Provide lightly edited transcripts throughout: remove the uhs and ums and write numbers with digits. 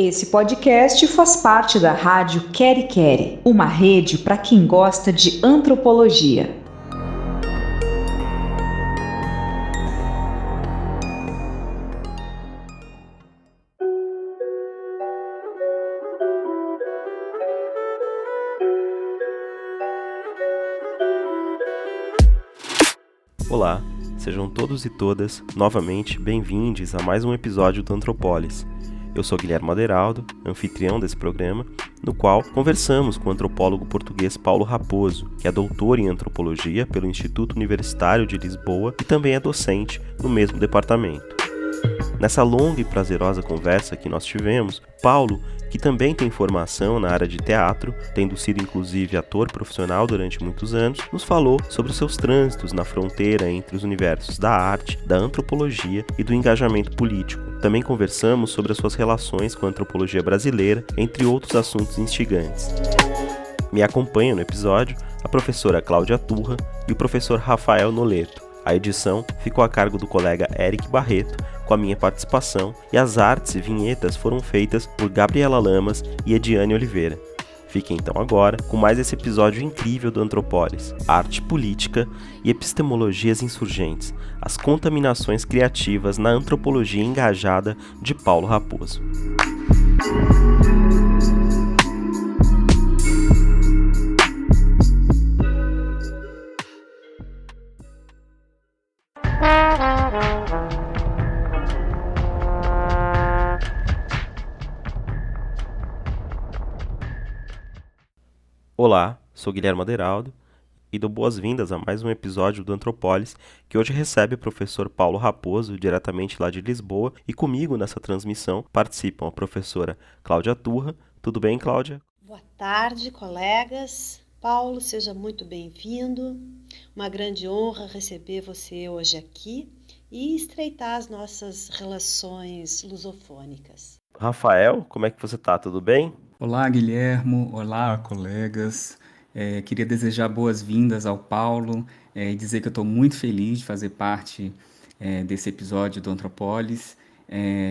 Esse podcast faz parte da Rádio Quere Quere, uma rede para quem gosta de antropologia. Olá, sejam todos e todas novamente bem-vindos a mais um episódio do Antropolis. Eu sou Guilherme Aderaldo, anfitrião desse programa, no qual conversamos com o antropólogo português Paulo Raposo, que é doutor em antropologia pelo Instituto Universitário de Lisboa e também é docente no mesmo departamento. Nessa longa e prazerosa conversa que nós tivemos, Paulo, que também tem formação na área de teatro, tendo sido inclusive ator profissional durante muitos anos, nos falou sobre os seus trânsitos na fronteira entre os universos da arte, da antropologia e do engajamento político. Também conversamos sobre as suas relações com a antropologia brasileira, entre outros assuntos instigantes. Me acompanham no episódio a professora Cláudia Turra e o professor Rafael Noleto. A edição ficou a cargo do colega Eric Barreto, com a minha participação, e as artes e vinhetas foram feitas por Gabriela Lamas e Ediane Oliveira. Fiquem então agora com mais esse episódio incrível do Antropolis, arte política e epistemologias insurgentes, as contaminações criativas na antropologia engajada de Paulo Raposo. Olá, sou Guilherme Aderaldo e dou boas-vindas a mais um episódio do Antropolis, que hoje recebe o professor Paulo Raposo, diretamente lá de Lisboa, e comigo nessa transmissão participam a professora Cláudia Turra. Tudo bem, Cláudia? Boa tarde, colegas. Paulo, seja muito bem-vindo. Uma grande honra receber você hoje aqui e estreitar as nossas relações lusofônicas. Rafael, como é que você tá? Tudo bem? Olá, Guilhermo. Olá, colegas. Queria desejar boas-vindas ao Paulo e dizer que eu estou muito feliz de fazer parte desse episódio do Antropolis,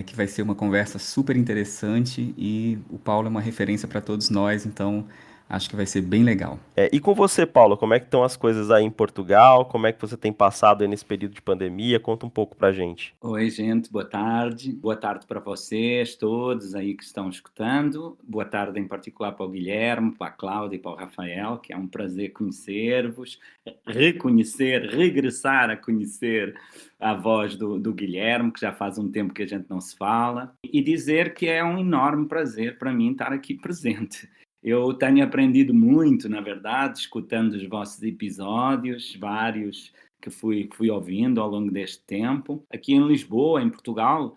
que vai ser uma conversa super interessante e o Paulo é uma referência para todos nós, então acho que vai ser bem legal. E com você, Paulo, como é que estão as coisas aí em Portugal? Como é que você tem passado aí nesse período de pandemia? Conta um pouco pra gente. Oi, gente, boa tarde. Boa tarde para vocês todos aí que estão escutando. Boa tarde em particular para o Guilherme, para a Cláudia e para o Rafael, que é um prazer conhecer-vos, regressar a conhecer a voz do Guilherme, que já faz um tempo que a gente não se fala, e dizer que é um enorme prazer para mim estar aqui presente. Eu tenho aprendido muito, na verdade, escutando os vossos episódios, vários que fui ouvindo ao longo deste tempo. Aqui em Lisboa, em Portugal,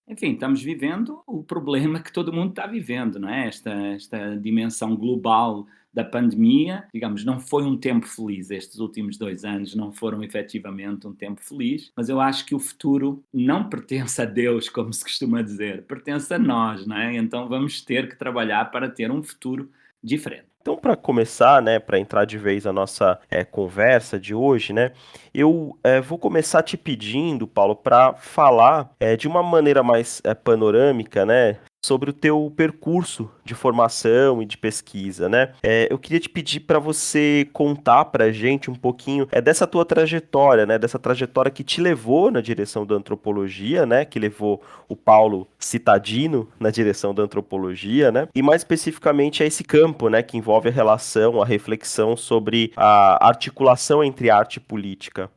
enfim, estamos vivendo o problema que todo mundo está vivendo, não é? Esta dimensão global da pandemia, digamos, não foi um tempo feliz. Estes últimos 2 anos não foram efetivamente um tempo feliz, mas eu acho que o futuro não pertence a Deus, como se costuma dizer, pertence a nós, não é? Então vamos ter que trabalhar para ter um futuro diferente. Então, para começar, né, para entrar de vez a nossa conversa de hoje, né, eu vou começar te pedindo, Paulo, para falar de uma maneira mais panorâmica, né, sobre o teu percurso de formação e de pesquisa, né? Eu queria te pedir para você contar para a gente um pouquinho dessa tua trajetória, né, dessa trajetória que te levou na direção da antropologia, né, que levou o Paulo citadino na direção da antropologia, né, e mais especificamente a esse campo, né, que envolve a relação, a reflexão sobre a articulação entre arte e política.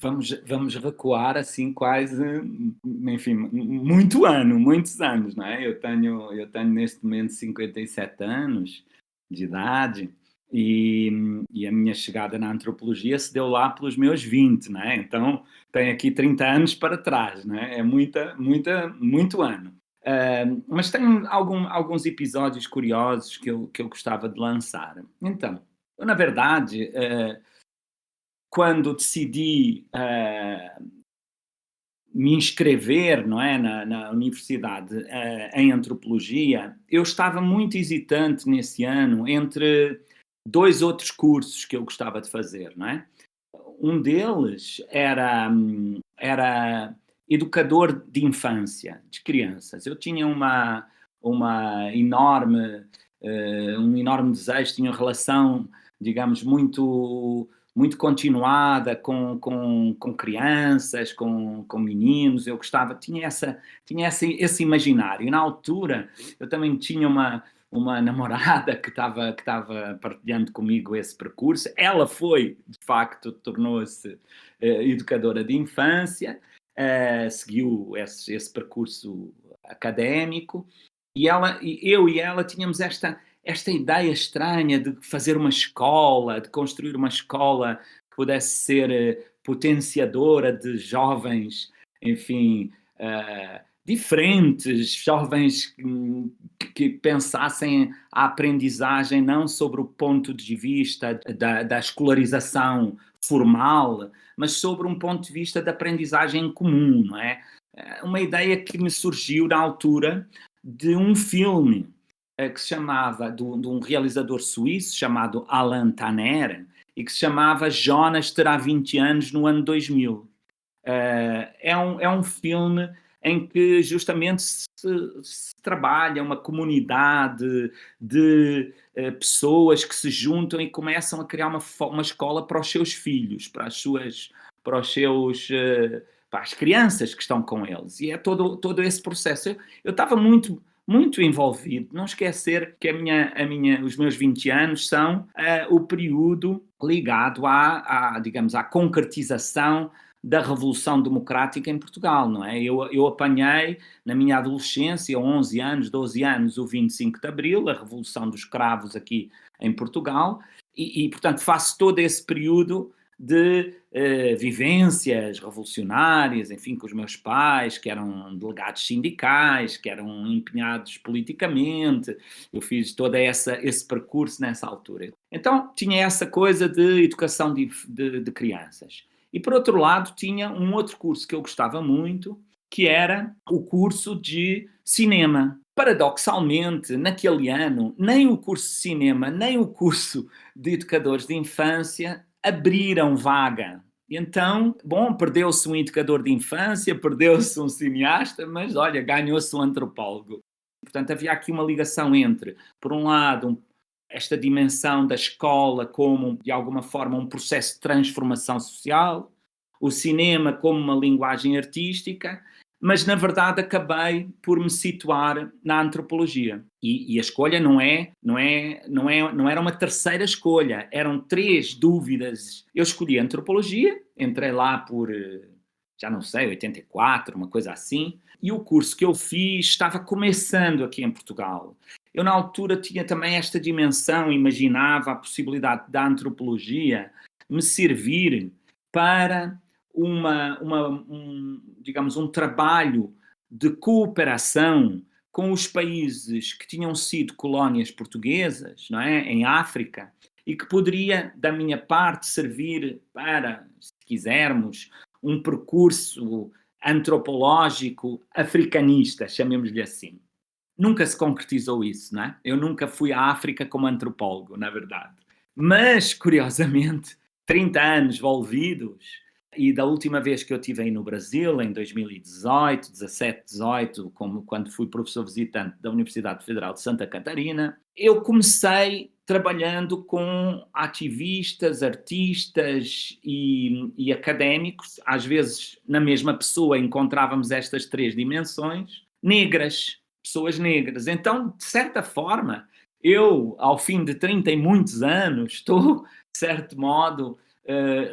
Vamos recuar assim quase, enfim, muitos anos, não é? Eu tenho neste momento 57 anos de idade e a minha chegada na antropologia se deu lá pelos meus 20, não é? Então tenho aqui 30 anos para trás, não é? É muito ano. Mas tenho alguns episódios curiosos que eu gostava de lançar. Então, eu, na verdade, quando decidi me inscrever, não é, na universidade em antropologia, eu estava muito hesitante nesse ano entre 2 outros cursos que eu gostava de fazer, não é? Um deles era educador de infância, de crianças. Eu tinha uma enorme, um enorme desejo, tinha uma relação, digamos, muito continuada com crianças, com meninos. Eu gostava, tinha esse imaginário. E na altura eu também tinha uma namorada que estava partilhando comigo esse percurso. Ela foi, de facto, tornou-se educadora de infância, seguiu esse percurso académico, e eu e ela tínhamos esta ideia estranha de fazer uma escola, de construir uma escola que pudesse ser potenciadora de jovens, enfim, diferentes, jovens que pensassem a aprendizagem não sobre o ponto de vista da escolarização formal, mas sobre um ponto de vista da aprendizagem comum, não é? Uma ideia que me surgiu na altura de um filme que se chamava, de um realizador suíço chamado Alain Tanner, e que se chamava Jonas terá 20 anos no ano 2000. É um filme em que justamente se trabalha uma comunidade de pessoas que se juntam e começam a criar uma escola para os seus filhos, para as crianças que estão com eles. E é todo esse processo. Eu estava muito envolvido. Não esquecer que os meus 20 anos são o período ligado digamos, à concretização da Revolução Democrática em Portugal, não é? Eu apanhei, na minha adolescência, 11 anos, 12 anos, o 25 de Abril, a Revolução dos Cravos aqui em Portugal, e portanto, faço todo esse período de vivências revolucionárias, enfim, com os meus pais, que eram delegados sindicais, que eram empenhados politicamente. Eu fiz todo esse percurso nessa altura. Então, tinha essa coisa de educação de crianças. E, por outro lado, tinha um outro curso que eu gostava muito, que era o curso de cinema. Paradoxalmente, naquele ano, nem o curso de cinema, nem o curso de educadores de infância abriram vaga. E então, perdeu-se um educador de infância, perdeu-se um cineasta, mas, olha, ganhou-se um antropólogo. Portanto, havia aqui uma ligação entre, por um lado, esta dimensão da escola como, de alguma forma, um processo de transformação social, o cinema como uma linguagem artística, mas, na verdade, acabei por me situar na antropologia. E a escolha não era uma terceira escolha, eram 3 dúvidas. Eu escolhi antropologia, entrei lá por, já não sei, 84, uma coisa assim, e o curso que eu fiz estava começando aqui em Portugal. Eu, na altura, tinha também esta dimensão, imaginava a possibilidade da antropologia me servir para digamos, um trabalho de cooperação com os países que tinham sido colónias portuguesas, não é? Em África, e que poderia, da minha parte, servir para, se quisermos, um percurso antropológico africanista, chamemos-lhe assim. Nunca se concretizou isso, não é? Eu nunca fui à África como antropólogo, na verdade. Mas, curiosamente, 30 anos envolvidos, e da última vez que eu estive aí no Brasil, em 2018, 17, 18, quando fui professor visitante da Universidade Federal de Santa Catarina, eu comecei trabalhando com ativistas, artistas e académicos. Às vezes, na mesma pessoa, encontrávamos estas 3 dimensões, pessoas negras. Então, de certa forma, eu, ao fim de 30 e muitos anos, estou, de certo modo,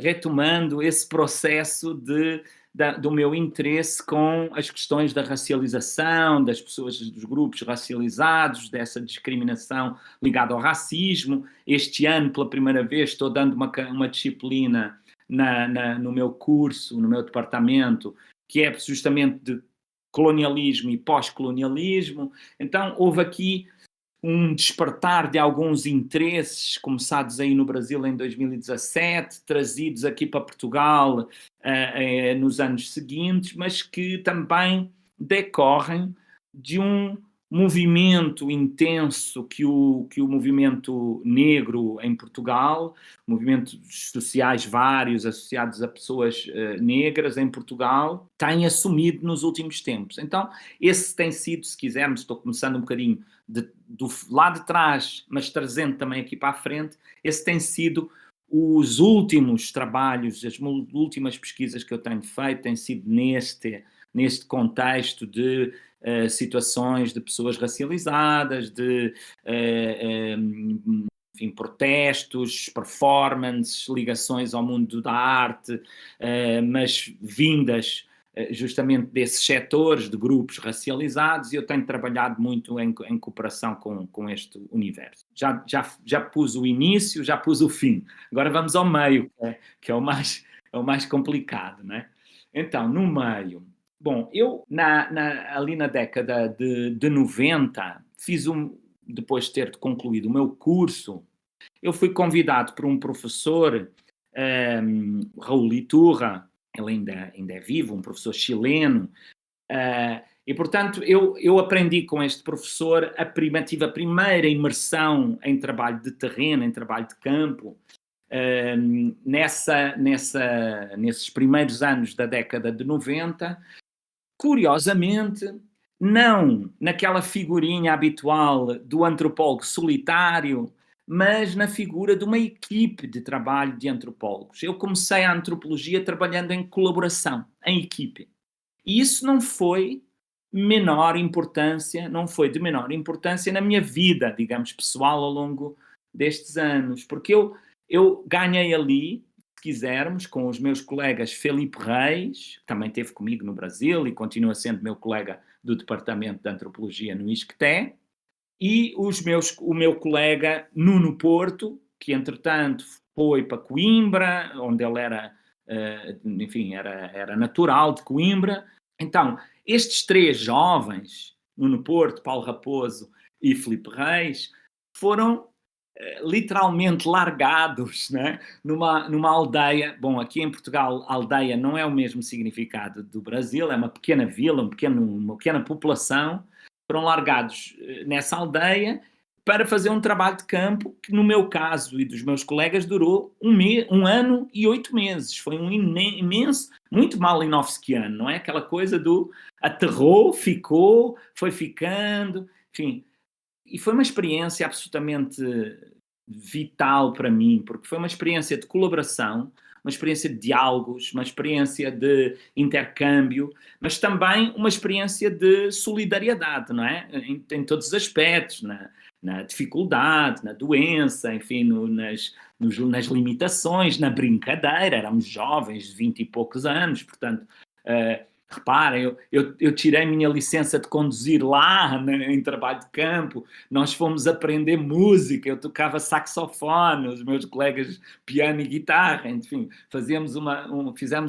retomando esse processo do meu interesse com as questões da racialização, das pessoas, dos grupos racializados, dessa discriminação ligada ao racismo. Este ano, pela primeira vez, estou dando uma disciplina no meu curso, no meu departamento, que é justamente de colonialismo e pós-colonialismo. Então, houve aqui um despertar de alguns interesses começados aí no Brasil em 2017, trazidos aqui para Portugal nos anos seguintes, mas que também decorrem de um movimento intenso que o movimento negro em Portugal, movimentos sociais vários associados a pessoas negras em Portugal, têm assumido nos últimos tempos. Então, esse tem sido, se quisermos, estou começando um bocadinho do lado de trás, mas trazendo também aqui para a frente, esse tem sido os últimos trabalhos, as últimas pesquisas que eu tenho feito, têm sido neste contexto de situações de pessoas racializadas, de enfim, protestos, performances, ligações ao mundo da arte, mas vindas justamente desses setores de grupos racializados, e eu tenho trabalhado muito em cooperação com este universo. Já pus o início, já pus o fim. Agora vamos ao meio, que é o mais complicado, né? Então, no meio... Bom, eu ali na década de 90, depois de ter concluído o meu curso, eu fui convidado por um professor, Raul Iturra, ele ainda é vivo, um professor chileno, e portanto eu aprendi com este professor, tive a primeira imersão em trabalho de terreno, em trabalho de campo, nesses primeiros anos da década de 90, curiosamente, não naquela figurinha habitual do antropólogo solitário, mas na figura de uma equipe de trabalho de antropólogos. Eu comecei a antropologia trabalhando em colaboração, em equipe. E isso não foi de menor importância na minha vida, digamos, pessoal ao longo destes anos, porque eu ganhei ali, se quisermos, com os meus colegas Felipe Reis, que também esteve comigo no Brasil e continua sendo meu colega do Departamento de Antropologia no ISCTE, e o meu colega Nuno Porto, que entretanto foi para Coimbra, onde ele era, enfim, era natural de Coimbra. Então, estes três jovens, Nuno Porto, Paulo Raposo e Felipe Reis, foram literalmente largados, né? numa aldeia. Bom, aqui em Portugal a aldeia não é o mesmo significado do Brasil, é uma pequena vila, uma pequena população. Foram largados nessa aldeia para fazer um trabalho de campo que, no meu caso e dos meus colegas, durou 1 ano e 8 meses. Foi um imenso, muito malinowskiano, não é? Aquela coisa do aterrou, ficou, foi ficando, enfim. E foi uma experiência absolutamente vital para mim, porque foi uma experiência de colaboração, uma experiência de diálogos, uma experiência de intercâmbio, mas também uma experiência de solidariedade, não é? Em todos os aspectos, na dificuldade, na doença, enfim, nas limitações, na brincadeira. Éramos jovens de 20 e poucos anos, portanto... reparem, eu tirei a minha licença de conduzir lá em trabalho de campo, nós fomos aprender música, eu tocava saxofone, os meus colegas piano e guitarra, enfim, fizemos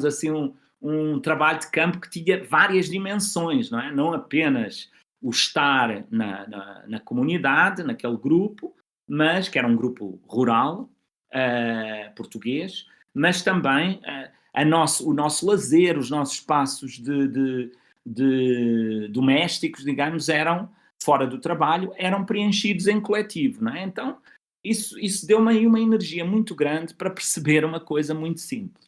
assim um trabalho de campo que tinha várias dimensões, não é? Não apenas o estar na comunidade, naquele grupo, mas que era um grupo rural, português, mas também... o nosso lazer, os nossos espaços de domésticos, digamos, eram, fora do trabalho, eram preenchidos em coletivo, não é? Então, isso deu-me aí uma energia muito grande para perceber uma coisa muito simples.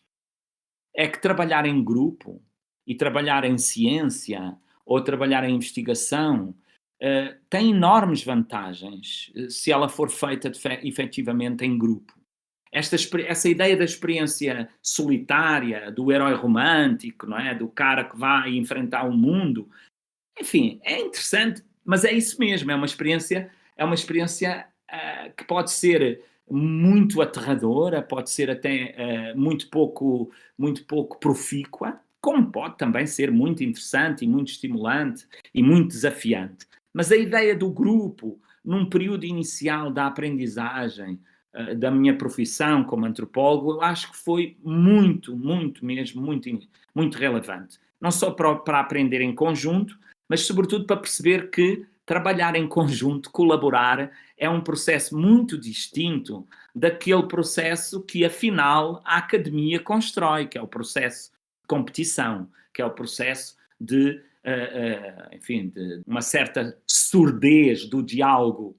É que trabalhar em grupo e trabalhar em ciência ou trabalhar em investigação tem enormes vantagens se ela for feita efetivamente em grupo. Essa ideia da experiência solitária, do herói romântico, não é? Do cara que vai enfrentar o mundo, enfim, é interessante, mas é isso mesmo, é uma experiência que pode ser muito aterradora, pode ser até muito pouco profícua, como pode também ser muito interessante e muito estimulante e muito desafiante. Mas a ideia do grupo, num período inicial da aprendizagem, da minha profissão como antropólogo, eu acho que foi muito relevante. Não só para aprender em conjunto, mas sobretudo para perceber que trabalhar em conjunto, colaborar, é um processo muito distinto daquele processo que, afinal, a academia constrói, que é o processo de competição, que é o processo de enfim, de uma certa surdez do diálogo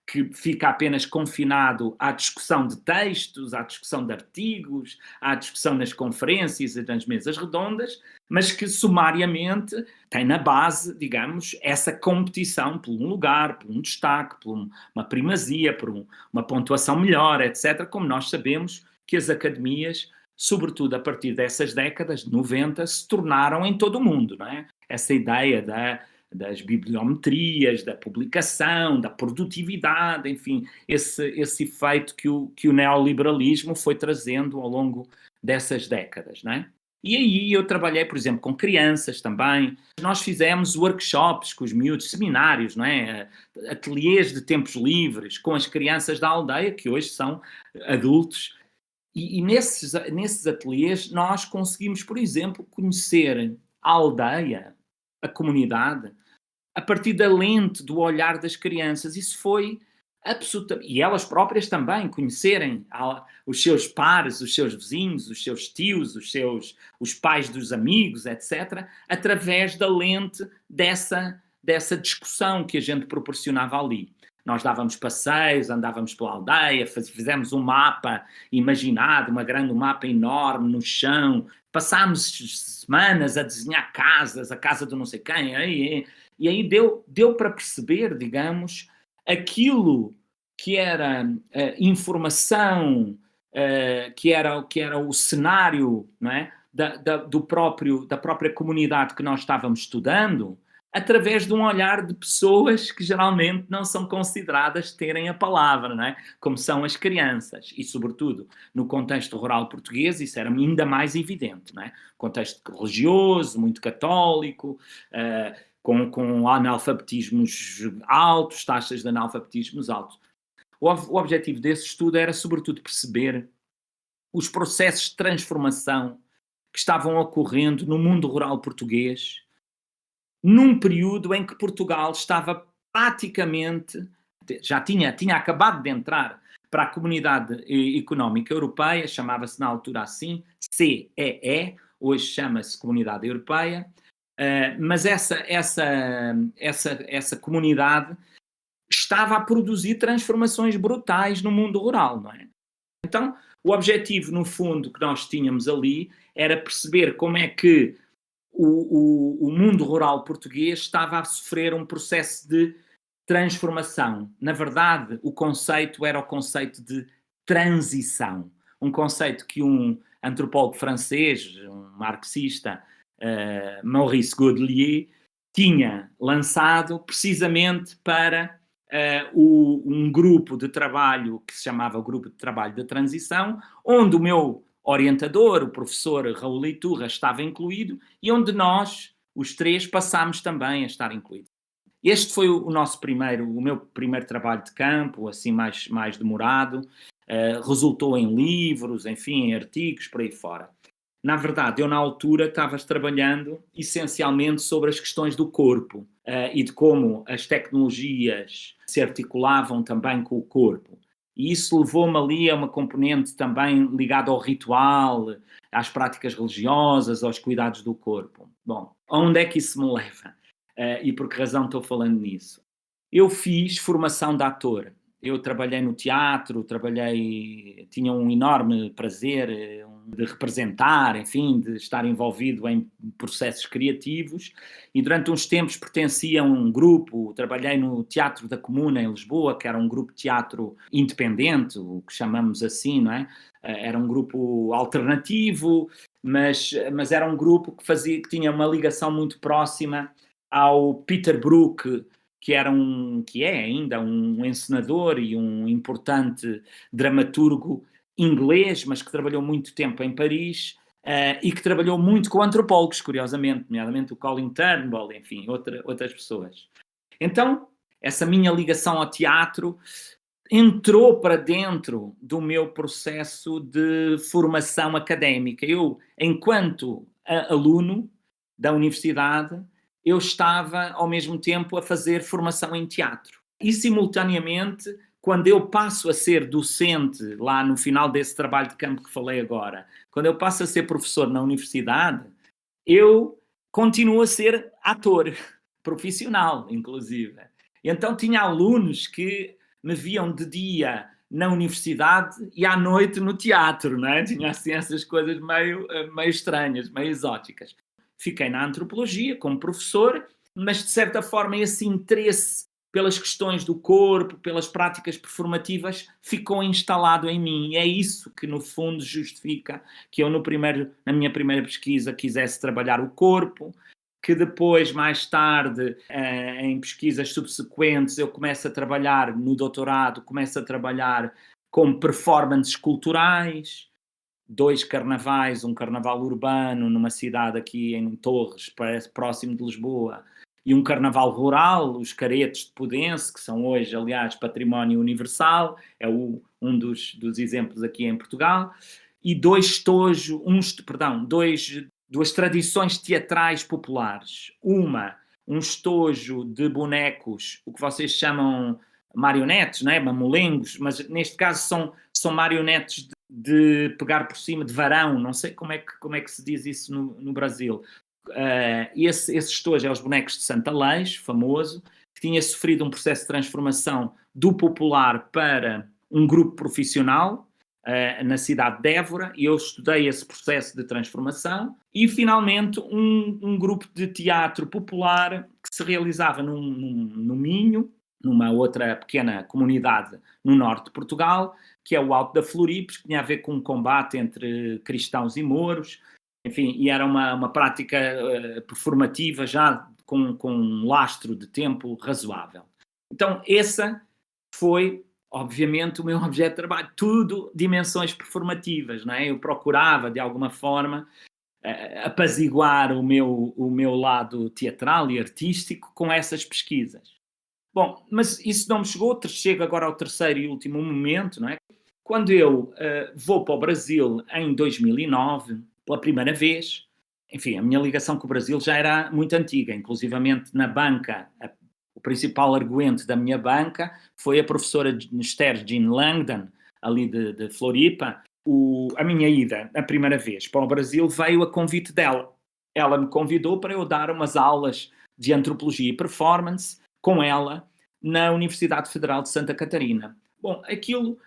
que fica apenas confinado à discussão de textos, à discussão de artigos, à discussão nas conferências e nas mesas redondas, mas que sumariamente tem na base, digamos, essa competição por um lugar, por um destaque, por uma primazia, por uma pontuação melhor, etc., como nós sabemos que as academias, sobretudo a partir dessas décadas, de 90, se tornaram em todo o mundo, não é? Essa ideia das bibliometrias, da publicação, da produtividade, enfim, esse efeito que o neoliberalismo foi trazendo ao longo dessas décadas, não é? E aí eu trabalhei, por exemplo, com crianças também. Nós fizemos workshops com os miúdos, seminários, não é? Ateliês de tempos livres com as crianças da aldeia, que hoje são adultos. E nesses ateliês nós conseguimos, por exemplo, conhecer a aldeia, a comunidade, a partir da lente do olhar das crianças. Isso foi absolutamente... E elas próprias também conhecerem os seus pares, os seus vizinhos, os seus tios, os pais dos amigos, etc., através da lente dessa discussão que a gente proporcionava ali. Nós dávamos passeios, andávamos pela aldeia, fizemos um mapa imaginado, um mapa enorme no chão, passámos semanas a desenhar casas, a casa do não sei quem, e aí deu para perceber, digamos, aquilo que era informação, que era o cenário, não é? da própria comunidade que nós estávamos estudando, através de um olhar de pessoas que geralmente não são consideradas terem a palavra, não é? Como são as crianças. E, sobretudo, no contexto rural português, isso era ainda mais evidente, não é? Contexto religioso, muito católico, com analfabetismos altos, taxas de analfabetismos altos. O objetivo desse estudo era, sobretudo, perceber os processos de transformação que estavam ocorrendo no mundo rural português, num período em que Portugal estava praticamente, já tinha acabado de entrar para a Comunidade Económica Europeia, chamava-se na altura assim, CEE, hoje chama-se Comunidade Europeia, mas essa comunidade estava a produzir transformações brutais no mundo rural, não é? Então, o objetivo, no fundo, que nós tínhamos ali era perceber como é que o mundo rural português estava a sofrer um processo de transformação. Na verdade, o conceito era o conceito de transição. Um conceito que um antropólogo francês, um marxista, Maurice Godelier, tinha lançado precisamente para um grupo de trabalho que se chamava Grupo de Trabalho da Transição, onde o meu orientador, o professor Raul Iturra, estava incluído e onde nós, os três, passámos também a estar incluídos. Este foi o meu primeiro trabalho de campo, assim mais demorado, resultou em livros, enfim, em artigos, por aí fora. Na verdade, eu na altura estava trabalhando essencialmente sobre as questões do corpo e de como as tecnologias se articulavam também com o corpo. E isso levou-me ali a uma componente também ligada ao ritual, às práticas religiosas, aos cuidados do corpo. Bom, onde é que isso me leva? E por que razão estou falando nisso? Eu fiz formação de ator. Eu trabalhei no teatro, tinha um enorme prazer de representar, enfim, de estar envolvido em processos criativos, e durante uns tempos pertencia a um grupo, trabalhei no Teatro da Comuna em Lisboa, que era um grupo de teatro independente, o que chamamos assim, não é? Era um grupo alternativo, mas era um grupo que tinha uma ligação muito próxima ao Peter Brook, que é ainda um encenador e um importante dramaturgo inglês, mas que trabalhou muito tempo em Paris e que trabalhou muito com antropólogos, curiosamente, nomeadamente o Colin Turnbull, enfim, outras pessoas. Então, essa minha ligação ao teatro entrou para dentro do meu processo de formação académica. Eu, enquanto aluno da universidade, eu estava, ao mesmo tempo, a fazer formação em teatro. E, simultaneamente, quando eu passo a ser docente, lá no final desse trabalho de campo que falei agora, quando eu passo a ser professor na universidade, eu continuo a ser ator profissional, inclusive. Então tinha alunos que me viam de dia na universidade e à noite no teatro, não é? Tinha assim essas coisas meio estranhas, meio exóticas. Fiquei na antropologia como professor, mas de certa forma esse interesse pelas questões do corpo, pelas práticas performativas, ficou instalado em mim. E é isso que, no fundo, justifica que eu, na minha primeira pesquisa, quisesse trabalhar o corpo, que depois, mais tarde, em pesquisas subsequentes, eu começo a trabalhar, no doutorado, começo a trabalhar com performances culturais, 2 carnavais, um carnaval urbano numa cidade aqui em Torres, próximo de Lisboa, e um carnaval rural, os Caretos de Pudense, que são hoje, aliás, património universal, é um dos exemplos aqui em Portugal, e duas tradições teatrais populares. Um estojo de bonecos, o que vocês chamam marionetes, não é? Mamulengos, mas neste caso são marionetes de pegar por cima de varão, não sei como é que se diz isso no Brasil. Esse estojo é os bonecos de Santa Leix, famoso, que tinha sofrido um processo de transformação do popular para um grupo profissional, na cidade de Évora, e eu estudei esse processo de transformação, e finalmente um grupo de teatro popular que se realizava no Minho, numa outra pequena comunidade no norte de Portugal, que é o Alto da Floripes, que tinha a ver com um combate entre cristãos e mouros, enfim, e era uma prática performativa já com um lastro de tempo razoável. Então, essa foi, obviamente, o meu objeto de trabalho, tudo dimensões performativas, não é? Eu procurava, de alguma forma, apaziguar o meu lado teatral e artístico com essas pesquisas. Bom, mas isso não me chegou, chego agora ao terceiro e último momento, não é? Quando eu vou para o Brasil em 2009, pela primeira vez, enfim, a minha ligação com o Brasil já era muito antiga, inclusivamente na banca, o principal arguente da minha banca foi a professora Esther Jean Langdon, ali de Floripa. A minha ida, a primeira vez para o Brasil, veio a convite dela. Ela me convidou para eu dar umas aulas de antropologia e performance com ela na Universidade Federal de Santa Catarina. Bom, aquilo,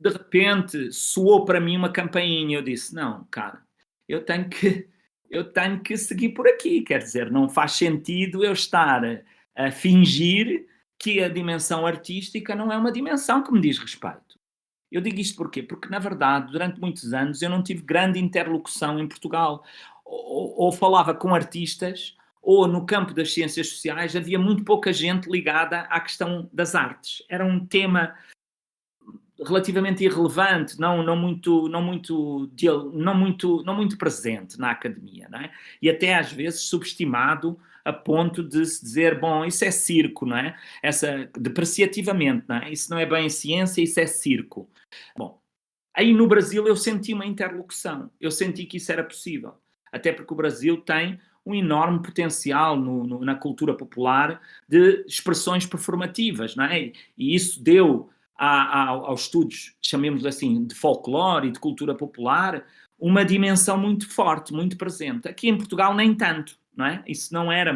de repente, soou para mim uma campainha. Eu disse, não, cara, eu tenho que seguir por aqui. Quer dizer, não faz sentido eu estar a fingir que a dimensão artística não é uma dimensão que me diz respeito. Eu digo isto porquê? Porque, na verdade, durante muitos anos eu não tive grande interlocução em Portugal. Ou falava com artistas, ou no campo das ciências sociais havia muito pouca gente ligada à questão das artes. Era um tema relativamente irrelevante, não muito presente na academia, não é? E até às vezes subestimado a ponto de se dizer, bom, isso é circo, não é? Depreciativamente, não é? Isso não é bem ciência, isso é circo. Bom, aí no Brasil eu senti uma interlocução, eu senti que isso era possível, até porque o Brasil tem um enorme potencial na cultura popular de expressões performativas, não é? E isso deu aos estudos, chamemos assim, de folclore e de cultura popular, uma dimensão muito forte, muito presente. Aqui em Portugal nem tanto, não é? Isso era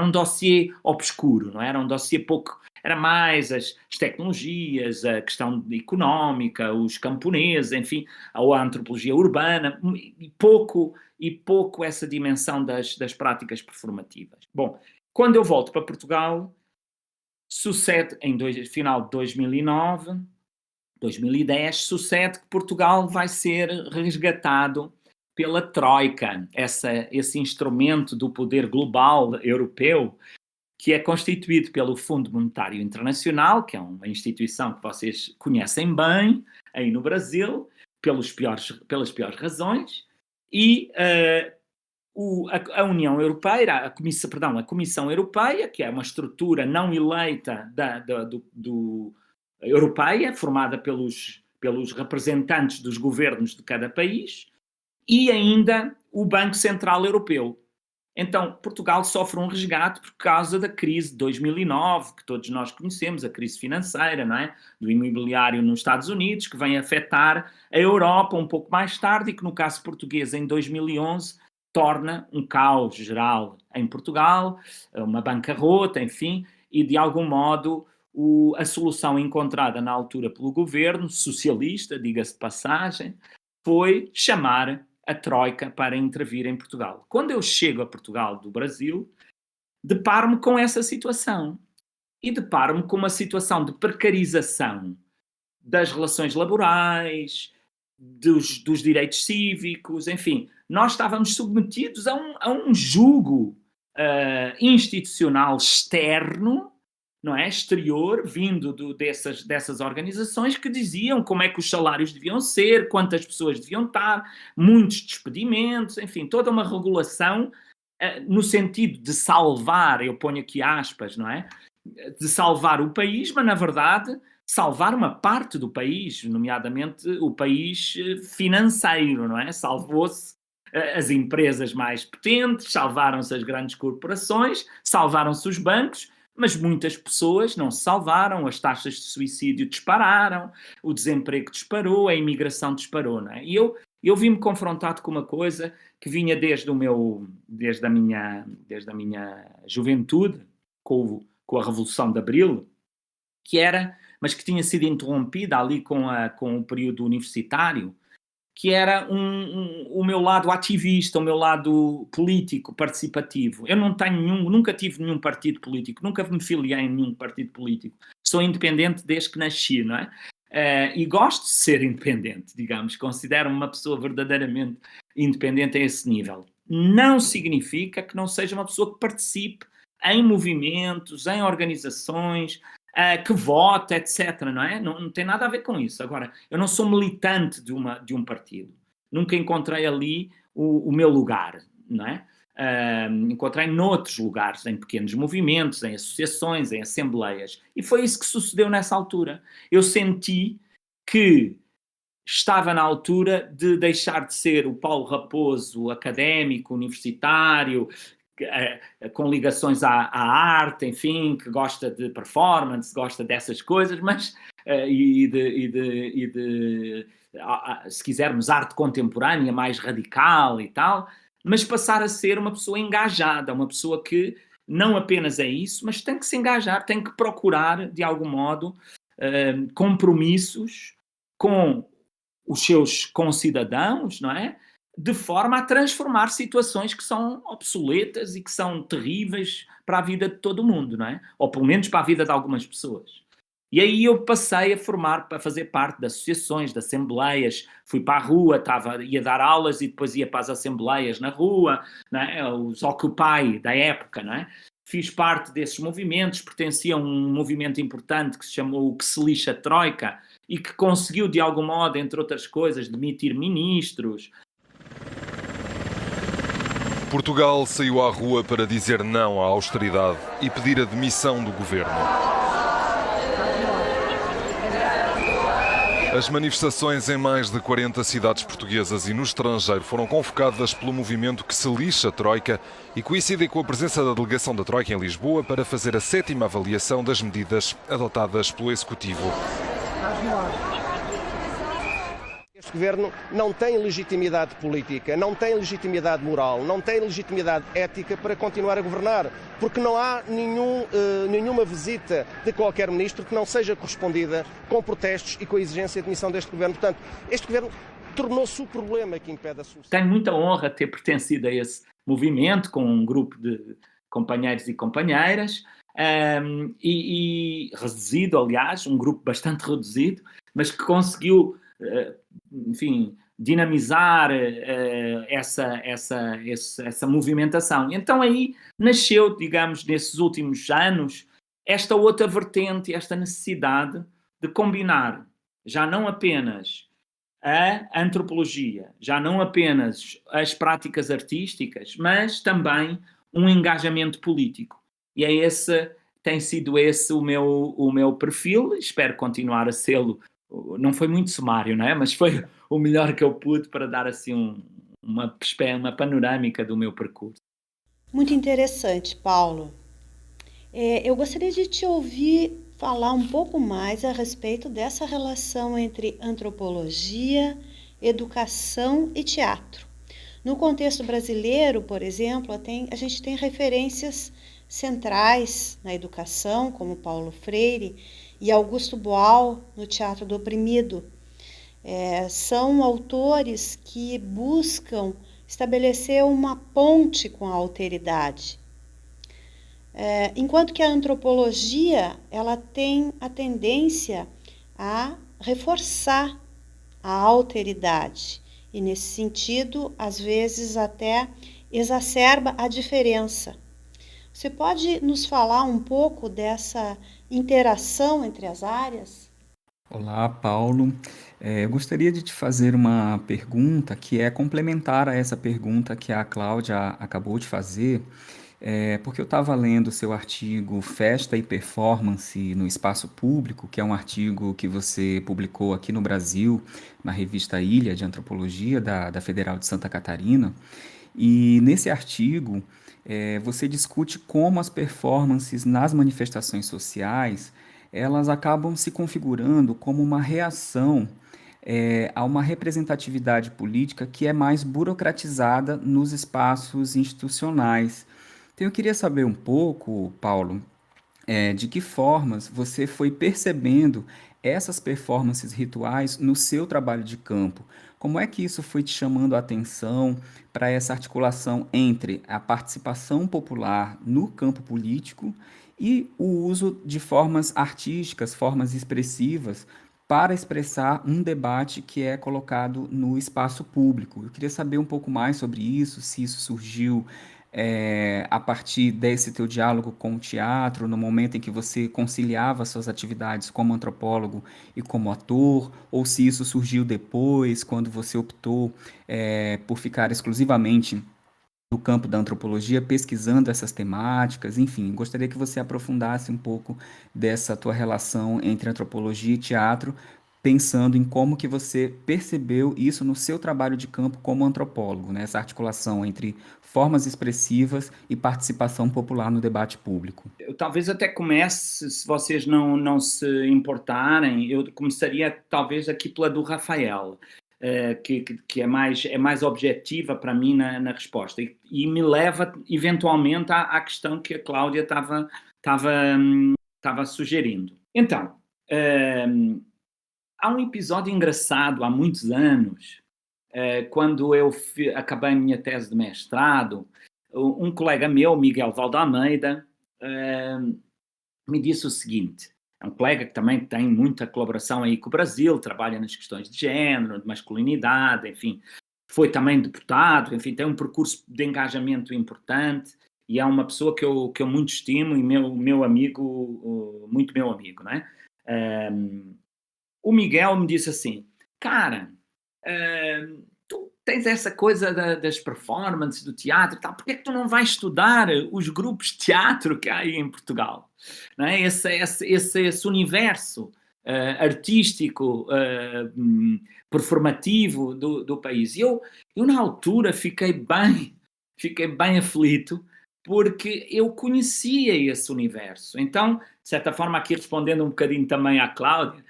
um dossiê obscuro, não é? Era um dossiê pouco, era mais as tecnologias, a questão económica, os camponeses, enfim, ou a antropologia urbana, e pouco essa dimensão das práticas performativas. Bom, quando eu volto para Portugal, sucede, final de 2009, 2010, sucede que Portugal vai ser resgatado pela Troika, esse instrumento do poder global europeu, que é constituído pelo Fundo Monetário Internacional, que é uma instituição que vocês conhecem bem aí no Brasil, pelas piores razões, e a União Europeia, a Comissão Europeia, que é uma estrutura não eleita europeia, formada pelos representantes dos governos de cada país, e ainda o Banco Central Europeu. Então, Portugal sofre um resgate por causa da crise de 2009, que todos nós conhecemos, a crise financeira, não é? Do imobiliário nos Estados Unidos, que vem afetar a Europa um pouco mais tarde e que, no caso português, em 2011, torna um caos geral em Portugal, uma bancarrota, enfim, e, de algum modo, a solução encontrada na altura pelo governo socialista, diga-se de passagem, foi chamar a Troika para intervir em Portugal. Quando eu chego a Portugal do Brasil, deparo-me com essa situação. E deparo-me com uma situação de precarização das relações laborais, dos direitos cívicos, enfim. Nós estávamos submetidos a um jugo institucional externo, não é? Exterior, vindo dessas organizações que diziam como é que os salários deviam ser, quantas pessoas deviam estar, muitos despedimentos, enfim, toda uma regulação no sentido de salvar, eu ponho aqui aspas, não é? De salvar o país, mas na verdade salvar uma parte do país, nomeadamente o país financeiro, não é? Salvou-se as empresas mais potentes, salvaram-se as grandes corporações, salvaram-se os bancos, mas muitas pessoas não se salvaram, as taxas de suicídio dispararam, o desemprego disparou, a imigração disparou, não é? E eu vi-me confrontado com uma coisa que vinha desde a minha juventude, com a Revolução de Abril, mas que tinha sido interrompida ali com o período universitário, que era o meu lado ativista, o meu lado político, participativo. Eu nunca tive nenhum partido político, nunca me filiei em nenhum partido político. Sou independente desde que nasci, não é? E gosto de ser independente, digamos. Considero-me uma pessoa verdadeiramente independente a esse nível. Não significa que não seja uma pessoa que participe em movimentos, em organizações, que vota, etc. Não é? Não tem nada a ver com isso. Agora, eu não sou militante de um partido. Nunca encontrei ali o meu lugar, não é? Encontrei noutros lugares, em pequenos movimentos, em associações, em assembleias. E foi isso que sucedeu nessa altura. Eu senti que estava na altura de deixar de ser o Paulo Raposo académico, universitário, com ligações à arte, enfim, que gosta de performance, gosta dessas coisas, mas se quisermos, arte contemporânea mais radical e tal, mas passar a ser uma pessoa engajada, uma pessoa que não apenas é isso, mas tem que se engajar, tem que procurar, de algum modo, compromissos com os seus concidadãos, não é? De forma a transformar situações que são obsoletas e que são terríveis para a vida de todo mundo, não é? Ou pelo menos para a vida de algumas pessoas. E aí eu passei a fazer parte de associações, de assembleias, fui para a rua, ia dar aulas e depois ia para as assembleias na rua, não é? Os Occupy da época, não é? Fiz parte desses movimentos, pertencia a um movimento importante que se chamou o Que Se Lixa Troika e que conseguiu, de algum modo, entre outras coisas, demitir ministros. Portugal saiu à rua para dizer não à austeridade e pedir a demissão do governo. As manifestações em mais de 40 cidades portuguesas e no estrangeiro foram convocadas pelo movimento Que Se Lixa Troika e coincidem com a presença da delegação da Troika em Lisboa para fazer a 7ª avaliação das medidas adotadas pelo Executivo. Este governo não tem legitimidade política, não tem legitimidade moral, não tem legitimidade ética para continuar a governar, porque não há nenhuma visita de qualquer ministro que não seja correspondida com protestos e com a exigência de demissão deste governo. Portanto, este governo tornou-se o problema que impede a solução. Tenho muita honra ter pertencido a esse movimento com um grupo de companheiros e companheiras e reduzido, aliás, um grupo bastante reduzido, mas que conseguiu enfim, dinamizar essa movimentação. Então aí nasceu, digamos, nesses últimos anos, esta outra vertente, esta necessidade de combinar já não apenas a antropologia, já não apenas as práticas artísticas, mas também um engajamento político. E tem sido esse o meu perfil, espero continuar a sê-lo. Não foi muito sumário, não é? Mas foi o melhor que eu pude para dar assim uma panorâmica do meu percurso. Muito interessante, Paulo. Eu gostaria de te ouvir falar um pouco mais a respeito dessa relação entre antropologia, educação e teatro. No contexto brasileiro, por exemplo, a gente tem referências centrais na educação, como Paulo Freire e Augusto Boal no Teatro do Oprimido. São autores que buscam estabelecer uma ponte com a alteridade. Enquanto que a antropologia ela tem a tendência a reforçar a alteridade e, nesse sentido, às vezes até exacerba a diferença. Você pode nos falar um pouco dessa interação entre as áreas? Olá, Paulo. Eu gostaria de te fazer uma pergunta que é complementar a essa pergunta que a Cláudia acabou de fazer, porque eu estava lendo o seu artigo Festa e Performance no Espaço Público, que é um artigo que você publicou aqui no Brasil, na revista Ilha de Antropologia da Federal de Santa Catarina. E nesse artigo, você discute como as performances nas manifestações sociais elas acabam se configurando como uma reação a uma representatividade política que é mais burocratizada nos espaços institucionais. Então, eu queria saber um pouco, Paulo, de que formas você foi percebendo essas performances rituais no seu trabalho de campo? Como é que isso foi te chamando a atenção para essa articulação entre a participação popular no campo político e o uso de formas artísticas, formas expressivas, para expressar um debate que é colocado no espaço público? Eu queria saber um pouco mais sobre isso, se isso surgiu a partir desse teu diálogo com o teatro, no momento em que você conciliava suas atividades como antropólogo e como ator, ou se isso surgiu depois, quando você optou por ficar exclusivamente no campo da antropologia, pesquisando essas temáticas, enfim, gostaria que você aprofundasse um pouco dessa tua relação entre antropologia e teatro, pensando em como que você percebeu isso no seu trabalho de campo como antropólogo, né? Essa articulação entre formas expressivas e participação popular no debate público. Eu talvez até comece, se vocês não se importarem, eu começaria talvez aqui pela do Rafael, que é mais objetiva para mim na resposta e me leva eventualmente à questão que a Cláudia estava sugerindo. Então, há um episódio engraçado há muitos anos, quando eu acabei a minha tese de mestrado, um colega meu, Miguel Valdealmeida, me disse o seguinte: é um colega que também tem muita colaboração aí com o Brasil, trabalha nas questões de género, de masculinidade, enfim, foi também deputado, enfim, tem um percurso de engajamento importante e é uma pessoa que eu muito estimo e meu amigo, muito meu amigo, não é? O Miguel me disse assim: cara, tu tens essa coisa das performances, do teatro e tal, porque é que tu não vais estudar os grupos de teatro que há aí em Portugal? Não é? Esse universo artístico, performativo do país. E eu, na altura, fiquei bem aflito, porque eu conhecia esse universo. Então, de certa forma, aqui respondendo um bocadinho também à Cláudia,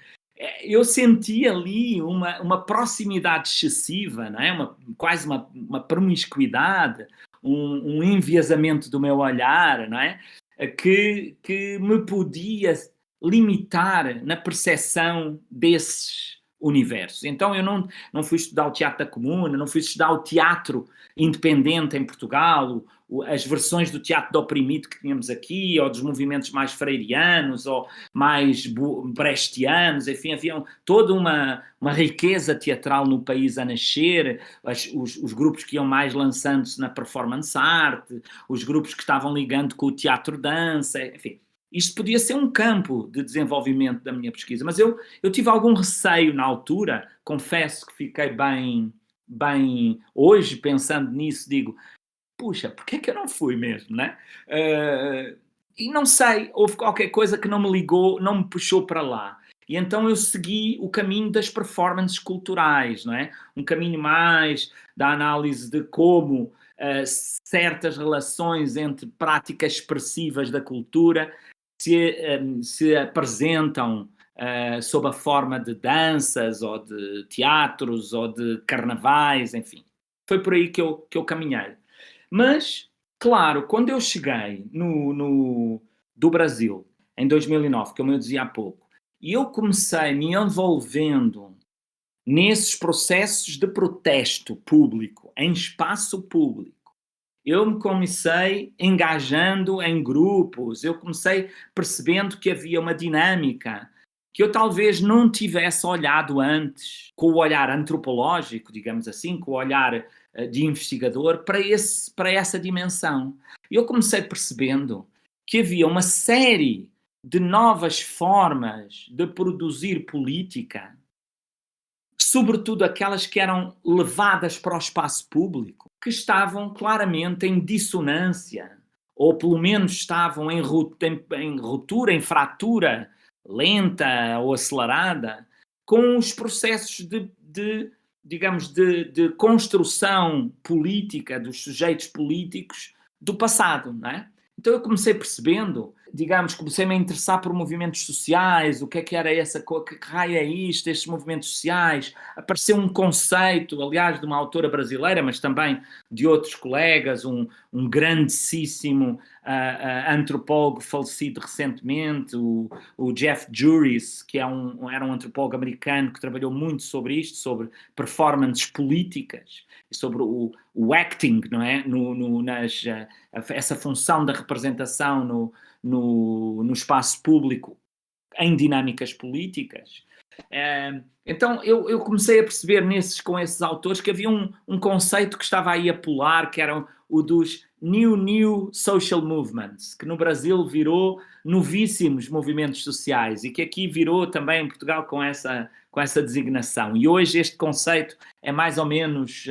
eu senti ali uma proximidade excessiva, não é? Quase uma promiscuidade, um enviesamento do meu olhar, não é? Que me podia limitar na percepção desses universos. Então eu não fui estudar o teatro da comuna, não fui estudar o teatro independente em Portugal, as versões do teatro do oprimido que tínhamos aqui, ou dos movimentos mais freirianos, ou mais brechtianos, enfim, havia toda uma riqueza teatral no país a nascer, os grupos que iam mais lançando-se na performance art, os grupos que estavam ligando com o teatro-dança, enfim. Isto podia ser um campo de desenvolvimento da minha pesquisa, mas eu tive algum receio na altura, confesso que fiquei bem hoje pensando nisso, digo, puxa, porque é que eu não fui mesmo, né? E não sei, houve qualquer coisa que não me ligou, não me puxou para lá. E então eu segui o caminho das performances culturais, não é? Um caminho mais da análise de como certas relações entre práticas expressivas da cultura se apresentam sob a forma de danças ou de teatros ou de carnavais, enfim. Foi por aí que eu caminhei. Mas, claro, quando eu cheguei do Brasil, em 2009, como eu dizia há pouco, e eu comecei me envolvendo nesses processos de protesto público, em espaço público, eu me comecei engajando em grupos, eu comecei percebendo que havia uma dinâmica que eu talvez não tivesse olhado antes, com o olhar antropológico, digamos assim, com o olhar de investigador, para essa dimensão. Eu comecei percebendo que havia uma série de novas formas de produzir política, sobretudo aquelas que eram levadas para o espaço público, que estavam claramente em dissonância, ou pelo menos estavam em ruptura, em fratura lenta ou acelerada, com os processos de construção política dos sujeitos políticos do passado, não é? Então eu comecei percebendo, comecei-me a interessar por movimentos sociais, o que era que raio é isto, estes movimentos sociais. Apareceu um conceito, aliás, de uma autora brasileira, mas também de outros colegas, um grandíssimo antropólogo falecido recentemente, o Jeff Juris, que era um antropólogo americano que trabalhou muito sobre isto, sobre performances políticas, sobre o acting, não é? Essa função da representação no espaço público em dinâmicas políticas. Então eu comecei a perceber com esses autores que havia um conceito que estava aí a pular, que era o dos New Social Movements, que no Brasil virou novíssimos movimentos sociais e que aqui virou também em Portugal com essa designação. E hoje este conceito é mais ou menos,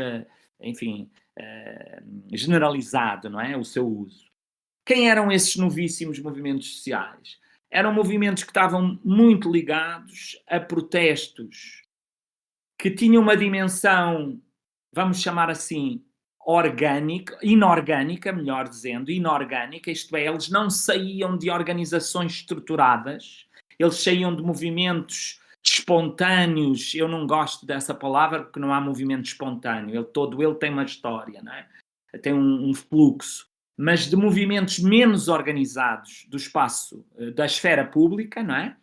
generalizado, não é? O seu uso. Quem eram esses novíssimos movimentos sociais? Eram movimentos que estavam muito ligados a protestos que tinham uma dimensão, vamos chamar assim, inorgânica, melhor dizendo, inorgânica, isto é, eles não saíam de organizações estruturadas, eles saíam de movimentos espontâneos. Eu não gosto dessa palavra porque não há movimento espontâneo, todo ele tem uma história, não é? Tem um fluxo, mas de movimentos menos organizados do espaço, da esfera pública, não é?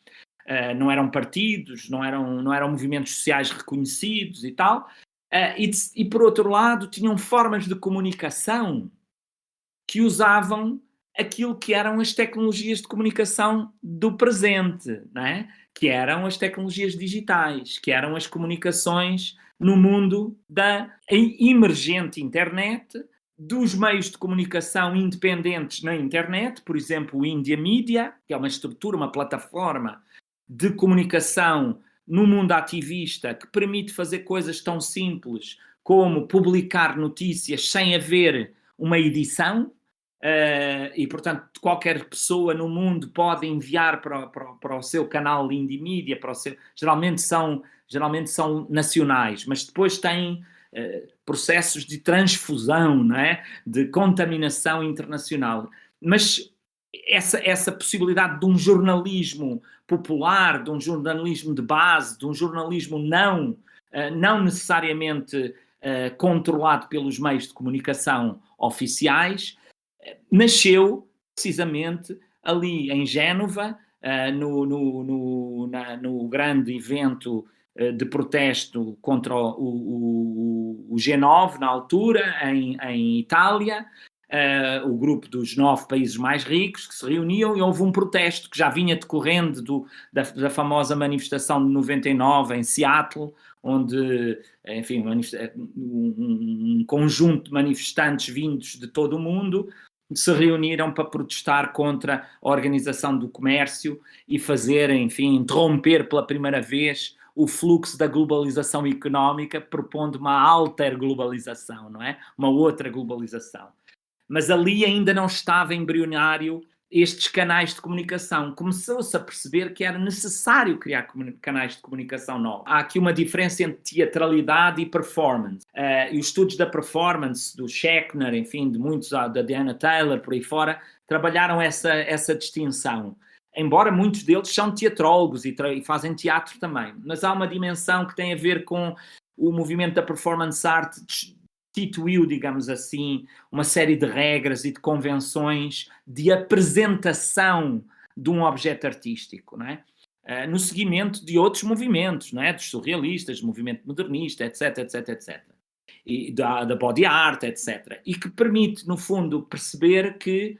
Não eram partidos, não eram movimentos sociais reconhecidos e tal, e por outro lado tinham formas de comunicação que usavam aquilo que eram as tecnologias de comunicação do presente, não é? Que eram as tecnologias digitais, que eram as comunicações no mundo da emergente internet, dos meios de comunicação independentes na internet, por exemplo, o India Media, que é uma estrutura, uma plataforma de comunicação no mundo ativista que permite fazer coisas tão simples como publicar notícias sem haver uma edição, e, portanto, qualquer pessoa no mundo pode enviar para o seu canal India Media, geralmente são nacionais, mas depois têm processos de transfusão, não é? De contaminação internacional. Mas essa possibilidade de um jornalismo popular, de um jornalismo de base, de um jornalismo não necessariamente controlado pelos meios de comunicação oficiais, nasceu precisamente ali em Génova, no grande evento de protesto contra o G9 na altura, em Itália, o grupo dos 9 países mais ricos que se reuniam, e houve um protesto que já vinha decorrendo da famosa manifestação de 99 em Seattle, onde, enfim, um conjunto de manifestantes vindos de todo o mundo se reuniram para protestar contra a Organização do Comércio e interromper pela primeira vez o fluxo da globalização económica, propondo uma alter-globalização, não é? Uma outra globalização. Mas ali ainda não estava embrionário estes canais de comunicação. Começou-se a perceber que era necessário criar canais de comunicação novos. Há aqui uma diferença entre teatralidade e performance. E os estudos da performance, do Schechner, enfim, de muitos, da Diana Taylor, por aí fora, trabalharam essa distinção. Embora muitos deles são teatrólogos e fazem teatro também. Mas há uma dimensão que tem a ver com o movimento da performance art, instituiu, digamos assim, uma série de regras e de convenções de apresentação de um objeto artístico, não é? No seguimento de outros movimentos, não é? Dos surrealistas, do movimento modernista, etc, etc, etc. E da body art, etc. E que permite, no fundo, perceber que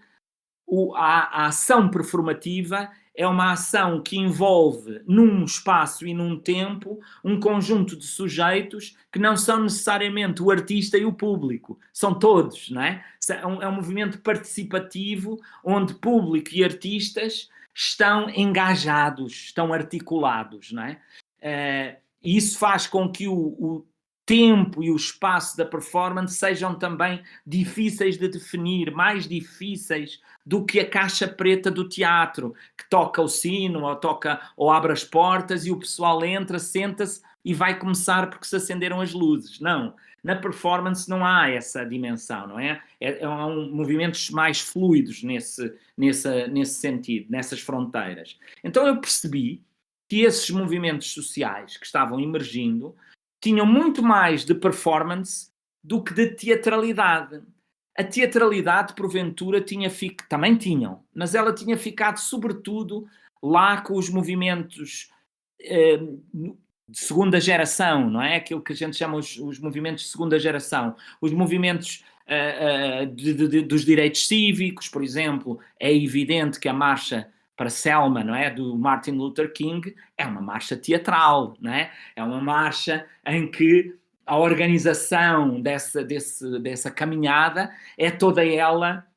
a ação performativa é uma ação que envolve, num espaço e num tempo, um conjunto de sujeitos que não são necessariamente o artista e o público. São todos, não é? É um movimento participativo onde público e artistas estão engajados, estão articulados, não é? E isso faz com que o tempo e o espaço da performance sejam também difíceis de definir, mais difíceis do que a caixa preta do teatro, que toca o sino ou abre as portas e o pessoal entra, senta-se e vai começar porque se acenderam as luzes. Não, na performance não há essa dimensão, não é? Há movimentos mais fluidos nesse sentido, nessas fronteiras. Então eu percebi que esses movimentos sociais que estavam emergindo tinham muito mais de performance do que de teatralidade. A teatralidade, porventura, também tinham, mas ela tinha ficado, sobretudo, lá com os movimentos de segunda geração, não é? Aquilo que a gente chama os movimentos de segunda geração. Os movimentos dos direitos cívicos, por exemplo. É evidente que a marcha para Selma, não é? Do Martin Luther King, é uma marcha teatral, não é? É uma marcha em que a organização dessa caminhada é toda ela,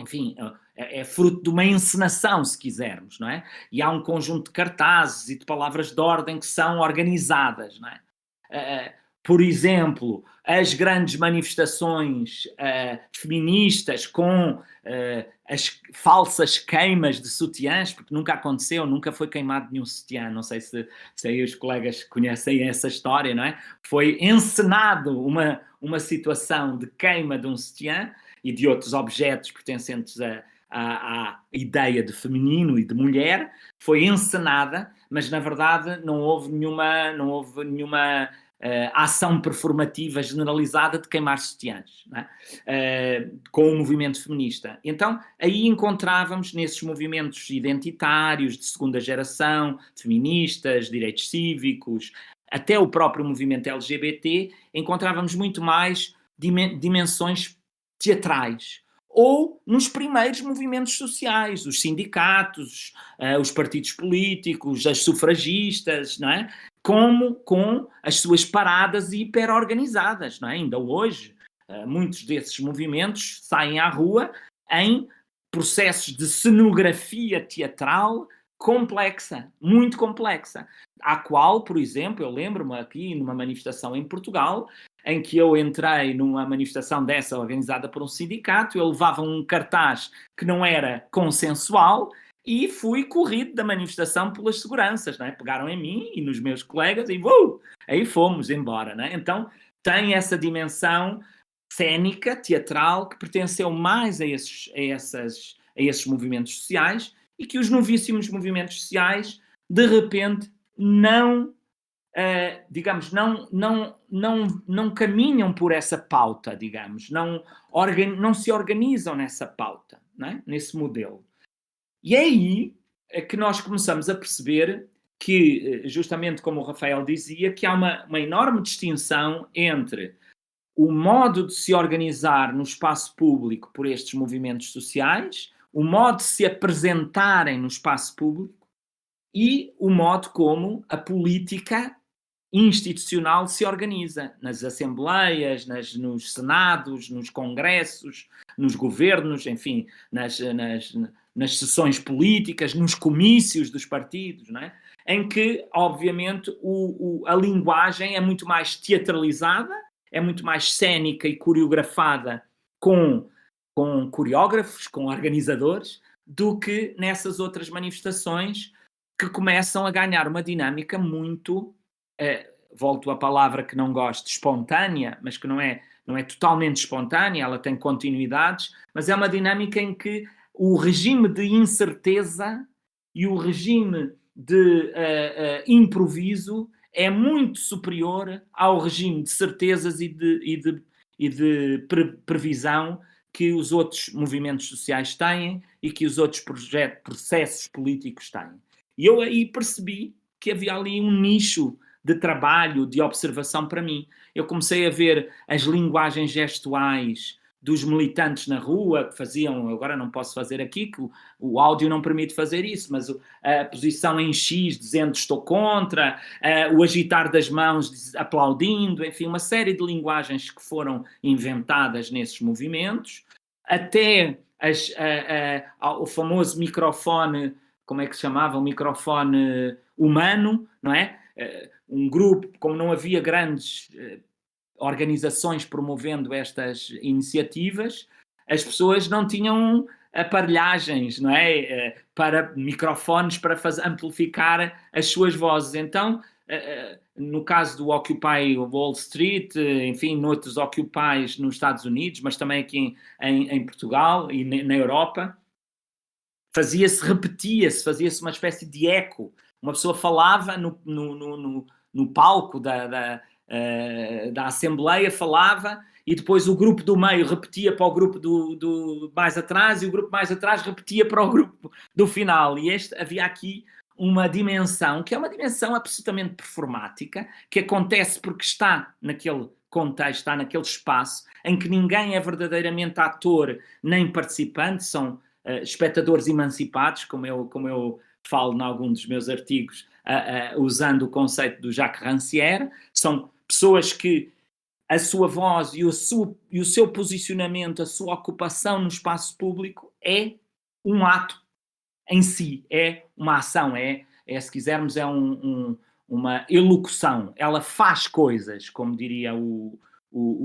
enfim, é fruto de uma encenação, se quisermos, não é? E há um conjunto de cartazes e de palavras de ordem que são organizadas, não é? Por exemplo, as grandes manifestações feministas com as falsas queimas de sutiãs, porque nunca aconteceu, nunca foi queimado nenhum sutiã, não sei se aí os colegas conhecem essa história, não é? Foi encenado uma situação de queima de um sutiã e de outros objetos pertencentes à ideia de feminino e de mulher, foi encenada, mas na verdade não houve nenhuma ação performativa generalizada de queimar sutiãs, não é? Com o movimento feminista. Então, aí encontrávamos nesses movimentos identitários de segunda geração, feministas, direitos cívicos, até o próprio movimento LGBT, encontrávamos muito mais dimensões teatrais. Ou nos primeiros movimentos sociais, os sindicatos, os partidos políticos, as sufragistas, não é? Como com as suas paradas hiper-organizadas, não é? Ainda hoje, muitos desses movimentos saem à rua em processos de cenografia teatral complexa, muito complexa, à qual, por exemplo, eu lembro-me aqui numa manifestação em Portugal, em que eu entrei numa manifestação dessa organizada por um sindicato, eu levava um cartaz que não era consensual e fui corrido da manifestação pelas seguranças, não é? Pegaram em mim e nos meus colegas e aí fomos embora, não é? Então tem essa dimensão cênica, teatral, que pertenceu mais a esses movimentos sociais e que os novíssimos movimentos sociais, de repente, não caminham por essa pauta, digamos, não se organizam nessa pauta, não é? Nesse modelo. E é aí que nós começamos a perceber que, justamente como o Rafael dizia, que há uma enorme distinção entre o modo de se organizar no espaço público por estes movimentos sociais, o modo de se apresentarem no espaço público e o modo como a política institucional se organiza nas assembleias, nos senados, nos congressos, nos governos, enfim, nas sessões políticas, nos comícios dos partidos, não é? Em que, obviamente, a linguagem é muito mais teatralizada, é muito mais cênica e coreografada com coreógrafos, com organizadores, do que nessas outras manifestações que começam a ganhar uma dinâmica muito, volto à palavra que não gosto, espontânea, mas que não é totalmente espontânea, ela tem continuidades, mas é uma dinâmica em que o regime de incerteza e o regime de improviso é muito superior ao regime de certezas e de previsão que os outros movimentos sociais têm e que os outros processos políticos têm. E eu aí percebi que havia ali um nicho de trabalho, de observação para mim. Eu comecei a ver as linguagens gestuais dos militantes na rua, que faziam, agora não posso fazer aqui, que o áudio não permite fazer isso, mas a posição em X dizendo estou contra, o agitar das mãos aplaudindo, enfim, uma série de linguagens que foram inventadas nesses movimentos, até o famoso microfone, como é que se chamava? O microfone humano, não é? Um grupo, como não havia grandes organizações promovendo estas iniciativas, as pessoas não tinham aparelhagens, não é? Para microfones para amplificar as suas vozes. Então, no caso do Occupy Wall Street, enfim, noutros Occupies nos Estados Unidos, mas também aqui em Portugal e na Europa, fazia-se uma espécie de eco. Uma pessoa falava no palco da Assembleia, falava, e depois o grupo do meio repetia para o grupo do mais atrás, e o grupo mais atrás repetia para o grupo do final. E havia aqui uma dimensão, que é uma dimensão absolutamente performática, que acontece porque está naquele contexto, está naquele espaço, em que ninguém é verdadeiramente ator nem participante, são espectadores emancipados, como eu falo em algum dos meus artigos, usando o conceito do Jacques Rancière. São pessoas que a sua voz e o seu posicionamento, a sua ocupação no espaço público é um ato em si, é uma ação, se quisermos, é uma elocução. Ela faz coisas, como diria o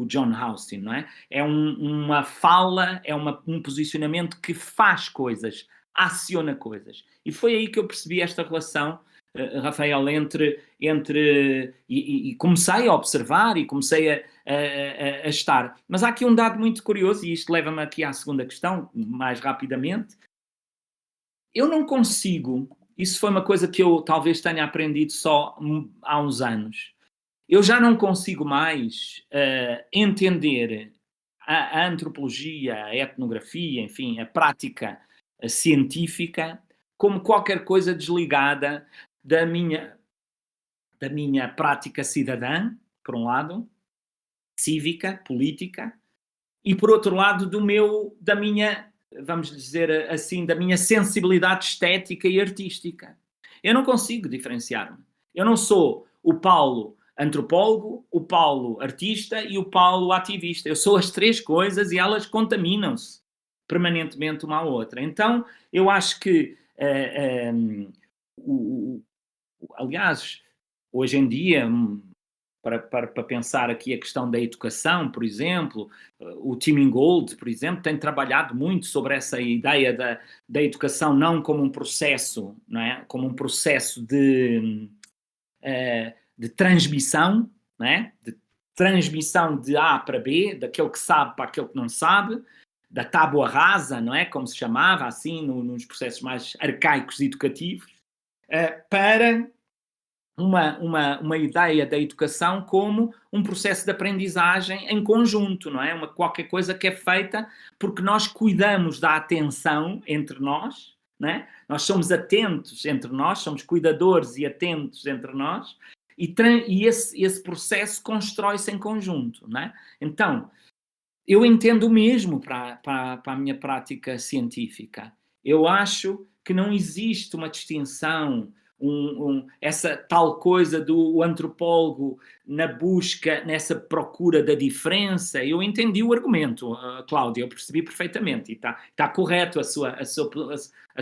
John Austin, não é? É uma fala, é um posicionamento que faz coisas, aciona coisas. E foi aí que eu percebi esta relação, Rafael, e comecei a observar e comecei a estar. Mas há aqui um dado muito curioso, e isto leva-me aqui à segunda questão, mais rapidamente. Eu não consigo, isso foi uma coisa que eu talvez tenha aprendido só há uns anos, eu já não consigo mais entender a antropologia, a etnografia, enfim, a prática científica como qualquer coisa desligada da minha prática cidadã, por um lado, cívica, política, e por outro lado da minha, vamos dizer assim, da minha sensibilidade estética e artística. Eu não consigo diferenciar-me. Eu não sou o Paulo antropólogo, o Paulo artista e o Paulo ativista. Eu sou as três coisas e elas contaminam-se permanentemente uma à outra. Então, eu acho que aliás, hoje em dia, para pensar aqui a questão da educação, por exemplo, o Tim Ingold, por exemplo, tem trabalhado muito sobre essa ideia da educação não como um processo, não é? Como um processo de transmissão, não é? De transmissão de A para B, daquele que sabe para aquele que não sabe, da tábua rasa, não é? Como se chamava, assim, nos processos mais arcaicos educativos, para uma ideia da educação como um processo de aprendizagem em conjunto, não é? Qualquer coisa que é feita porque nós cuidamos da atenção entre nós, não é? Nós somos atentos entre nós, somos cuidadores e atentos entre nós, e esse processo constrói-se em conjunto, não é? Então, eu entendo o mesmo para a minha prática científica. Eu acho que não existe uma distinção, essa tal coisa do antropólogo na busca, nessa procura da diferença. Eu entendi o argumento, Cláudia, eu percebi perfeitamente, e está correto a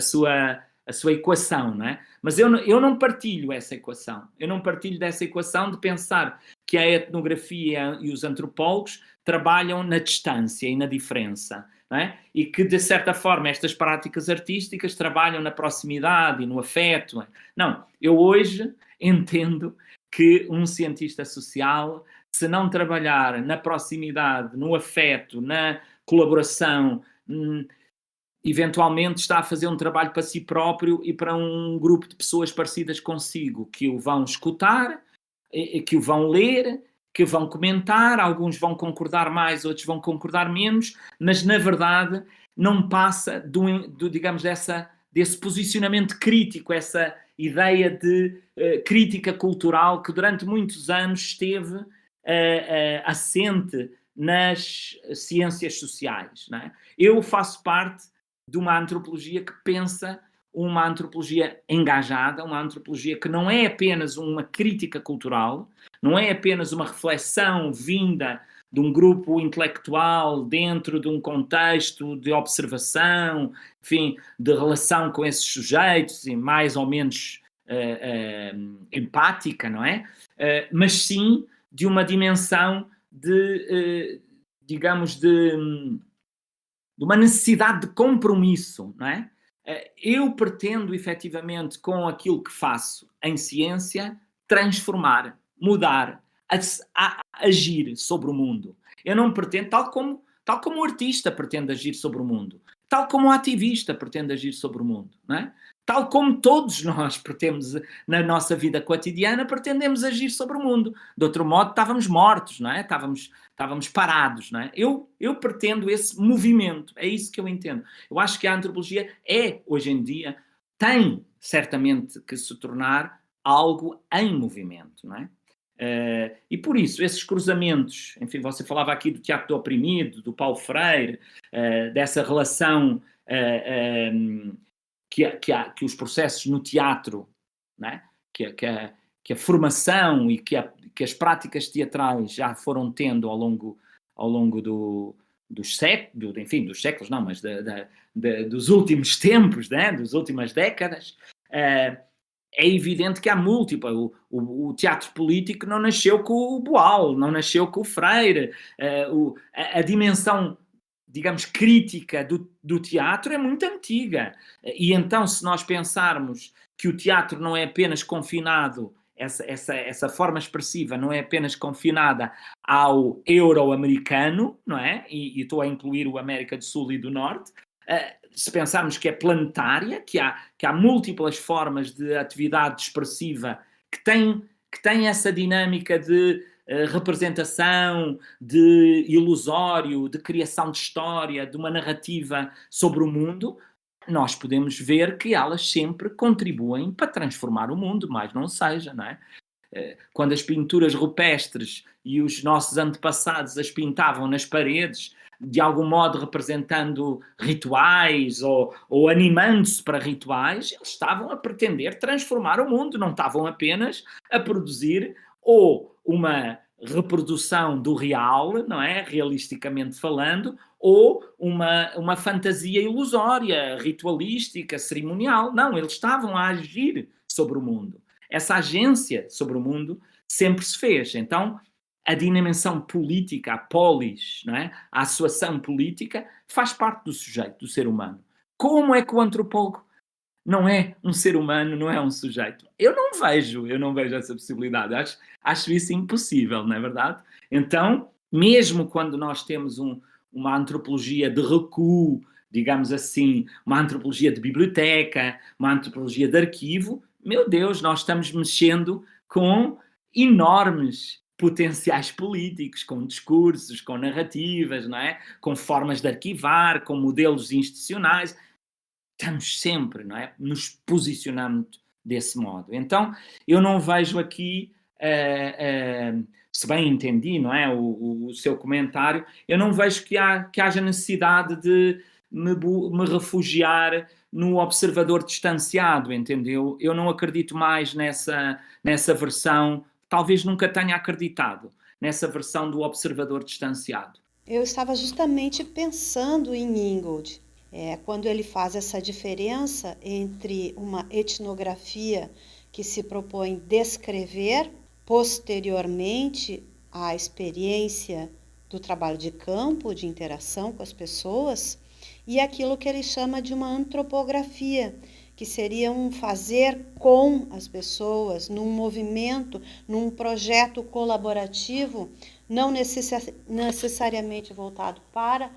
sua equação, não é? Mas eu não partilho essa equação. Eu não partilho dessa equação de pensar que a etnografia e os antropólogos trabalham na distância e na diferença. não é? E que, de certa forma, estas práticas artísticas trabalham na proximidade e no afeto. Não, eu hoje entendo que um cientista social, se não trabalhar na proximidade, no afeto, na colaboração, eventualmente está a fazer um trabalho para si próprio e para um grupo de pessoas parecidas consigo, que o vão escutar, que o vão ler, que vão comentar, alguns vão concordar mais, outros vão concordar menos, mas na verdade não passa digamos, desse posicionamento crítico, essa ideia de crítica cultural que durante muitos anos esteve assente nas ciências sociais. Não é? Eu faço parte de uma antropologia que pensa uma antropologia engajada, uma antropologia que não é apenas uma crítica cultural, não é apenas uma reflexão vinda de um grupo intelectual dentro de um contexto de observação, enfim, de relação com esses sujeitos e mais ou menos empática, não é? Mas sim de uma dimensão de, digamos, de uma necessidade de compromisso, não é? Eu pretendo, efetivamente, com aquilo que faço em ciência, transformar, mudar, agir sobre o mundo. Eu não pretendo, tal como o artista pretende agir sobre o mundo, tal como o ativista pretende agir sobre o mundo, não é? Tal como todos nós pretendemos, na nossa vida cotidiana, pretendemos agir sobre o mundo. De outro modo, estávamos mortos, não é? Estávamos parados, não é? Eu pretendo esse movimento, é isso que eu entendo. Eu acho que a antropologia hoje em dia, tem certamente que se tornar algo em movimento, não é? E por isso, esses cruzamentos, enfim, você falava aqui do teatro do oprimido, do Paulo Freire, dessa relação que os processos no teatro, não é? que a formação e que as práticas teatrais já foram tendo ao longo dos séculos, enfim, dos séculos não, mas dos últimos tempos, né? Das últimas décadas, é evidente que há múltipla. O teatro político não nasceu com o Boal, não nasceu com o Freire. A dimensão, digamos, crítica do teatro é muito antiga. E então, se nós pensarmos que o teatro não é apenas confinado, essa forma expressiva não é apenas confinada ao euro-americano, não é? E estou a incluir o América do Sul e do Norte, se pensarmos que é planetária, que há múltiplas formas de atividade expressiva que têm essa dinâmica de representação, de ilusório, de criação de história, de uma narrativa sobre o mundo, nós podemos ver que elas sempre contribuem para transformar o mundo, mais não seja, não é? Quando as pinturas rupestres e os nossos antepassados as pintavam nas paredes, de algum modo representando rituais ou animando-se para rituais, eles estavam a pretender transformar o mundo, não estavam apenas a produzir ou uma reprodução do real, não é? Realisticamente falando, ou uma fantasia ilusória, ritualística, cerimonial. Não, eles estavam a agir sobre o mundo. Essa agência sobre o mundo sempre se fez. Então, a dimensão política, a polis, não é? A associação política, faz parte do sujeito, do ser humano. Como é que o antropólogo não é um ser humano, não é um sujeito? Eu não vejo essa possibilidade. Acho isso impossível, não é verdade? Então, mesmo quando nós temos uma antropologia de recuo, digamos assim, uma antropologia de biblioteca, uma antropologia de arquivo, meu Deus, nós estamos mexendo com enormes potenciais políticos, com discursos, com narrativas, não é? Com formas de arquivar, com modelos institucionais. Estamos sempre, não é? Nos posicionando desse modo. Então, eu não vejo aqui, se bem entendi, não é? O seu comentário, eu não vejo que haja necessidade de me refugiar no observador distanciado, entendeu? Eu não acredito mais nessa versão, talvez nunca tenha acreditado, nessa versão do observador distanciado. Eu estava justamente pensando em Ingold, quando ele faz essa diferença entre uma etnografia que se propõe descrever posteriormente a experiência do trabalho de campo, de interação com as pessoas, e aquilo que ele chama de uma antropografia, que seria um fazer com as pessoas, num movimento, num projeto colaborativo, não necessariamente voltado para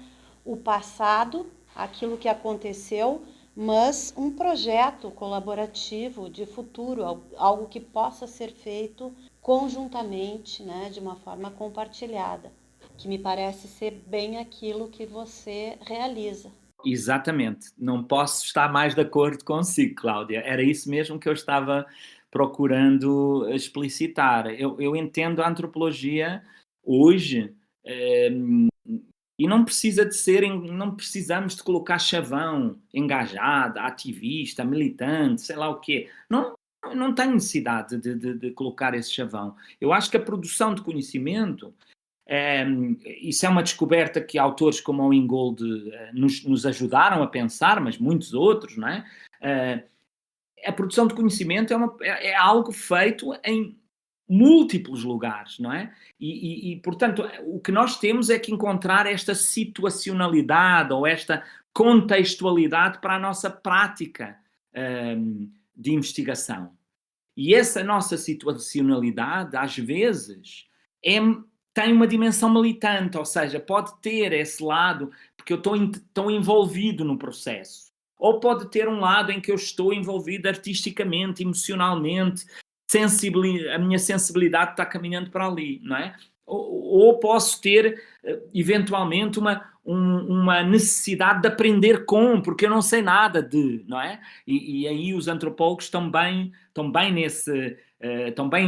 o passado, aquilo que aconteceu, mas um projeto colaborativo de futuro, algo que possa ser feito conjuntamente, né, de uma forma compartilhada, que me parece ser bem aquilo que você realiza. Exatamente, não posso estar mais de acordo consigo, Cláudia. Era isso mesmo que eu estava procurando explicitar. Eu entendo a antropologia hoje, e não precisa de ser, não precisamos de colocar chavão, engajada, ativista, militante, sei lá o quê. Não tem necessidade de colocar esse chavão. Eu acho que a produção de conhecimento, isso é uma descoberta que autores como o Ingold nos ajudaram a pensar, mas muitos outros, não é? A produção de conhecimento é algo feito em múltiplos lugares, não é? E, portanto, o que nós temos é que encontrar esta situacionalidade ou esta contextualidade para a nossa prática de investigação. E essa nossa situacionalidade, às vezes, tem uma dimensão militante, ou seja, pode ter esse lado, porque eu estou envolvido no processo. Ou pode ter um lado em que eu estou envolvido artisticamente, emocionalmente, a minha sensibilidade está caminhando para ali, não é? Ou posso ter, eventualmente, uma necessidade de aprender porque eu não sei nada não é? E aí os antropólogos estão bem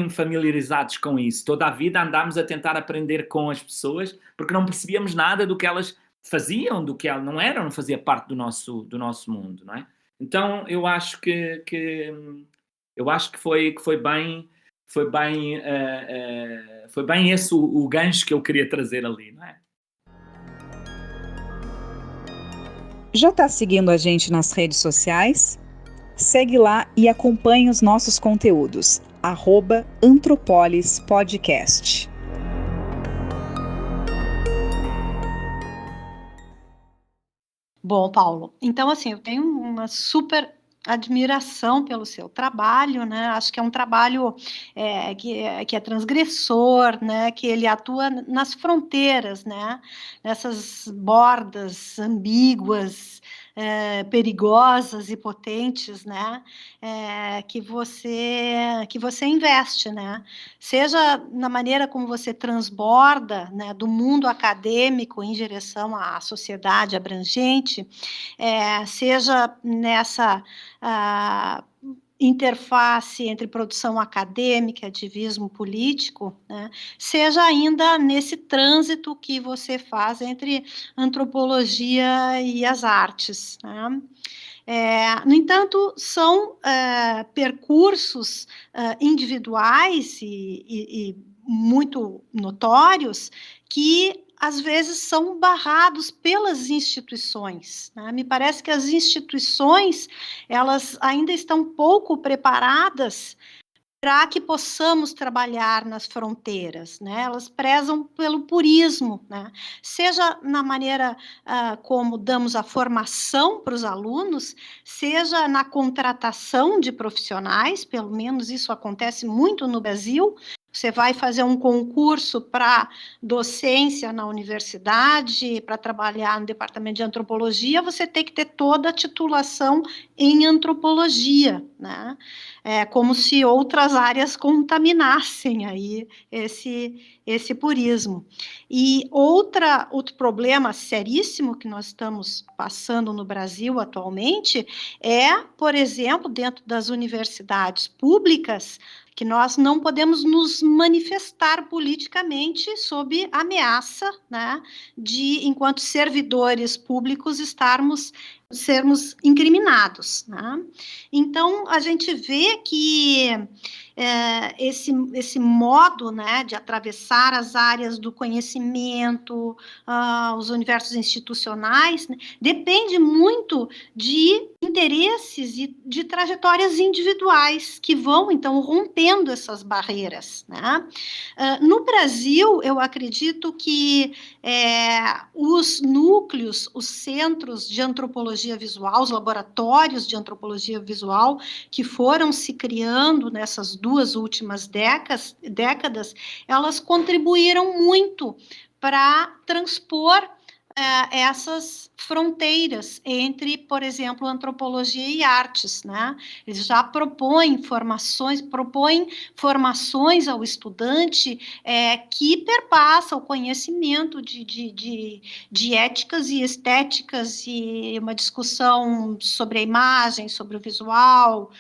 familiarizados com isso. Toda a vida andámos a tentar aprender com as pessoas porque não percebíamos nada do que elas faziam, do que elas não fazia parte do nosso mundo, não é? Então eu acho que foi bem esse o gancho que eu queria trazer ali, não é? Já está seguindo a gente nas redes sociais? Segue lá e acompanhe os nossos conteúdos. @Antropolis Podcast. Bom, Paulo, então assim, eu tenho uma super admiração pelo seu trabalho, né? Acho que é um trabalho que é transgressor, né? Que ele atua nas fronteiras, né? Nessas bordas ambíguas, perigosas e potentes, né? Que você investe, né? Seja na maneira como você transborda, né, do mundo acadêmico em direção à sociedade abrangente, seja nessa interface entre produção acadêmica e ativismo político, né, seja ainda nesse trânsito que você faz entre antropologia e as artes, né? No entanto, são percursos individuais e muito notórios que às vezes são barrados pelas instituições, né? Me parece que as instituições, elas ainda estão pouco preparadas para que possamos trabalhar nas fronteiras, né? Elas prezam pelo purismo, né? Seja na maneira como damos a formação para os alunos, seja na contratação de profissionais, pelo menos isso acontece muito no Brasil. Você vai fazer um concurso para docência na universidade, para trabalhar no departamento de antropologia, você tem que ter toda a titulação em antropologia, né? Como se outras áreas contaminassem aí esse purismo. E outro problema seríssimo que nós estamos passando no Brasil atualmente por exemplo, dentro das universidades públicas, que nós não podemos nos manifestar politicamente sob ameaça, né, de, enquanto servidores públicos, estarmos sermos incriminados, né? Então, a gente vê que esse modo, né, de atravessar as áreas do conhecimento, os universos institucionais, né, depende muito de interesses e de trajetórias individuais que vão, então, rompendo essas barreiras, né? No Brasil, eu acredito que os núcleos, os centros de antropologia visual, os laboratórios de antropologia visual que foram se criando nessas 2 últimas décadas, elas contribuíram muito para transpor essas fronteiras entre, por exemplo, antropologia e artes, né? Eles já propõem formações ao estudante que perpassa o conhecimento de éticas e estéticas e uma discussão sobre a imagem, sobre o visual,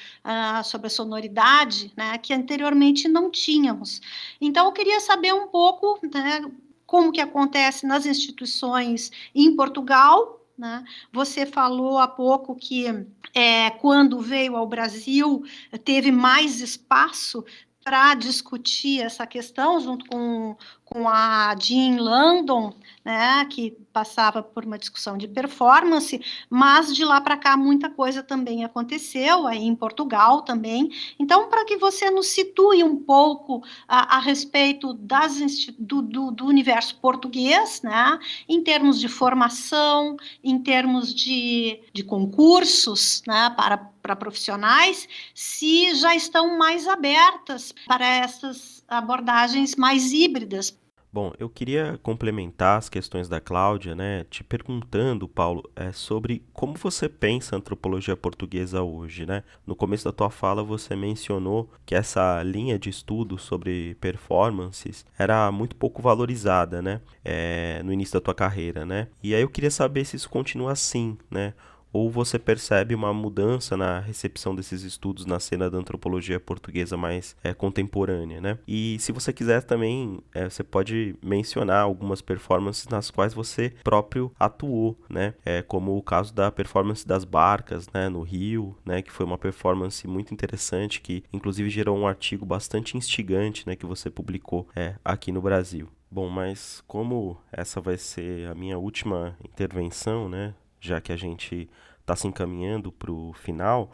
sobre a sonoridade, né, que anteriormente não tínhamos. Então, eu queria saber um pouco, né, como que acontece nas instituições em Portugal, né? Você falou há pouco que quando veio ao Brasil teve mais espaço para discutir essa questão junto com a Jean Landon, né, que passava por uma discussão de performance, mas de lá para cá muita coisa também aconteceu, aí em Portugal também. Então, para que você nos situe um pouco a respeito do universo português, né, em termos de formação, em termos de concursos, né, para profissionais, se já estão mais abertas para essas abordagens mais híbridas. Bom, eu queria complementar as questões da Cláudia, né, te perguntando, Paulo, sobre como você pensa a antropologia portuguesa hoje, né? No começo da tua fala você mencionou que essa linha de estudo sobre performances era muito pouco valorizada, né, no início da tua carreira, né? E aí eu queria saber se isso continua assim, né? Ou você percebe uma mudança na recepção desses estudos na cena da antropologia portuguesa mais contemporânea, né? E se você quiser também, você pode mencionar algumas performances nas quais você próprio atuou, né? Como o caso da performance das barcas, né, no Rio, né, que foi uma performance muito interessante, que inclusive gerou um artigo bastante instigante, né, que você publicou aqui no Brasil. Bom, mas como essa vai ser a minha última intervenção, né, já que a gente está se encaminhando para o final,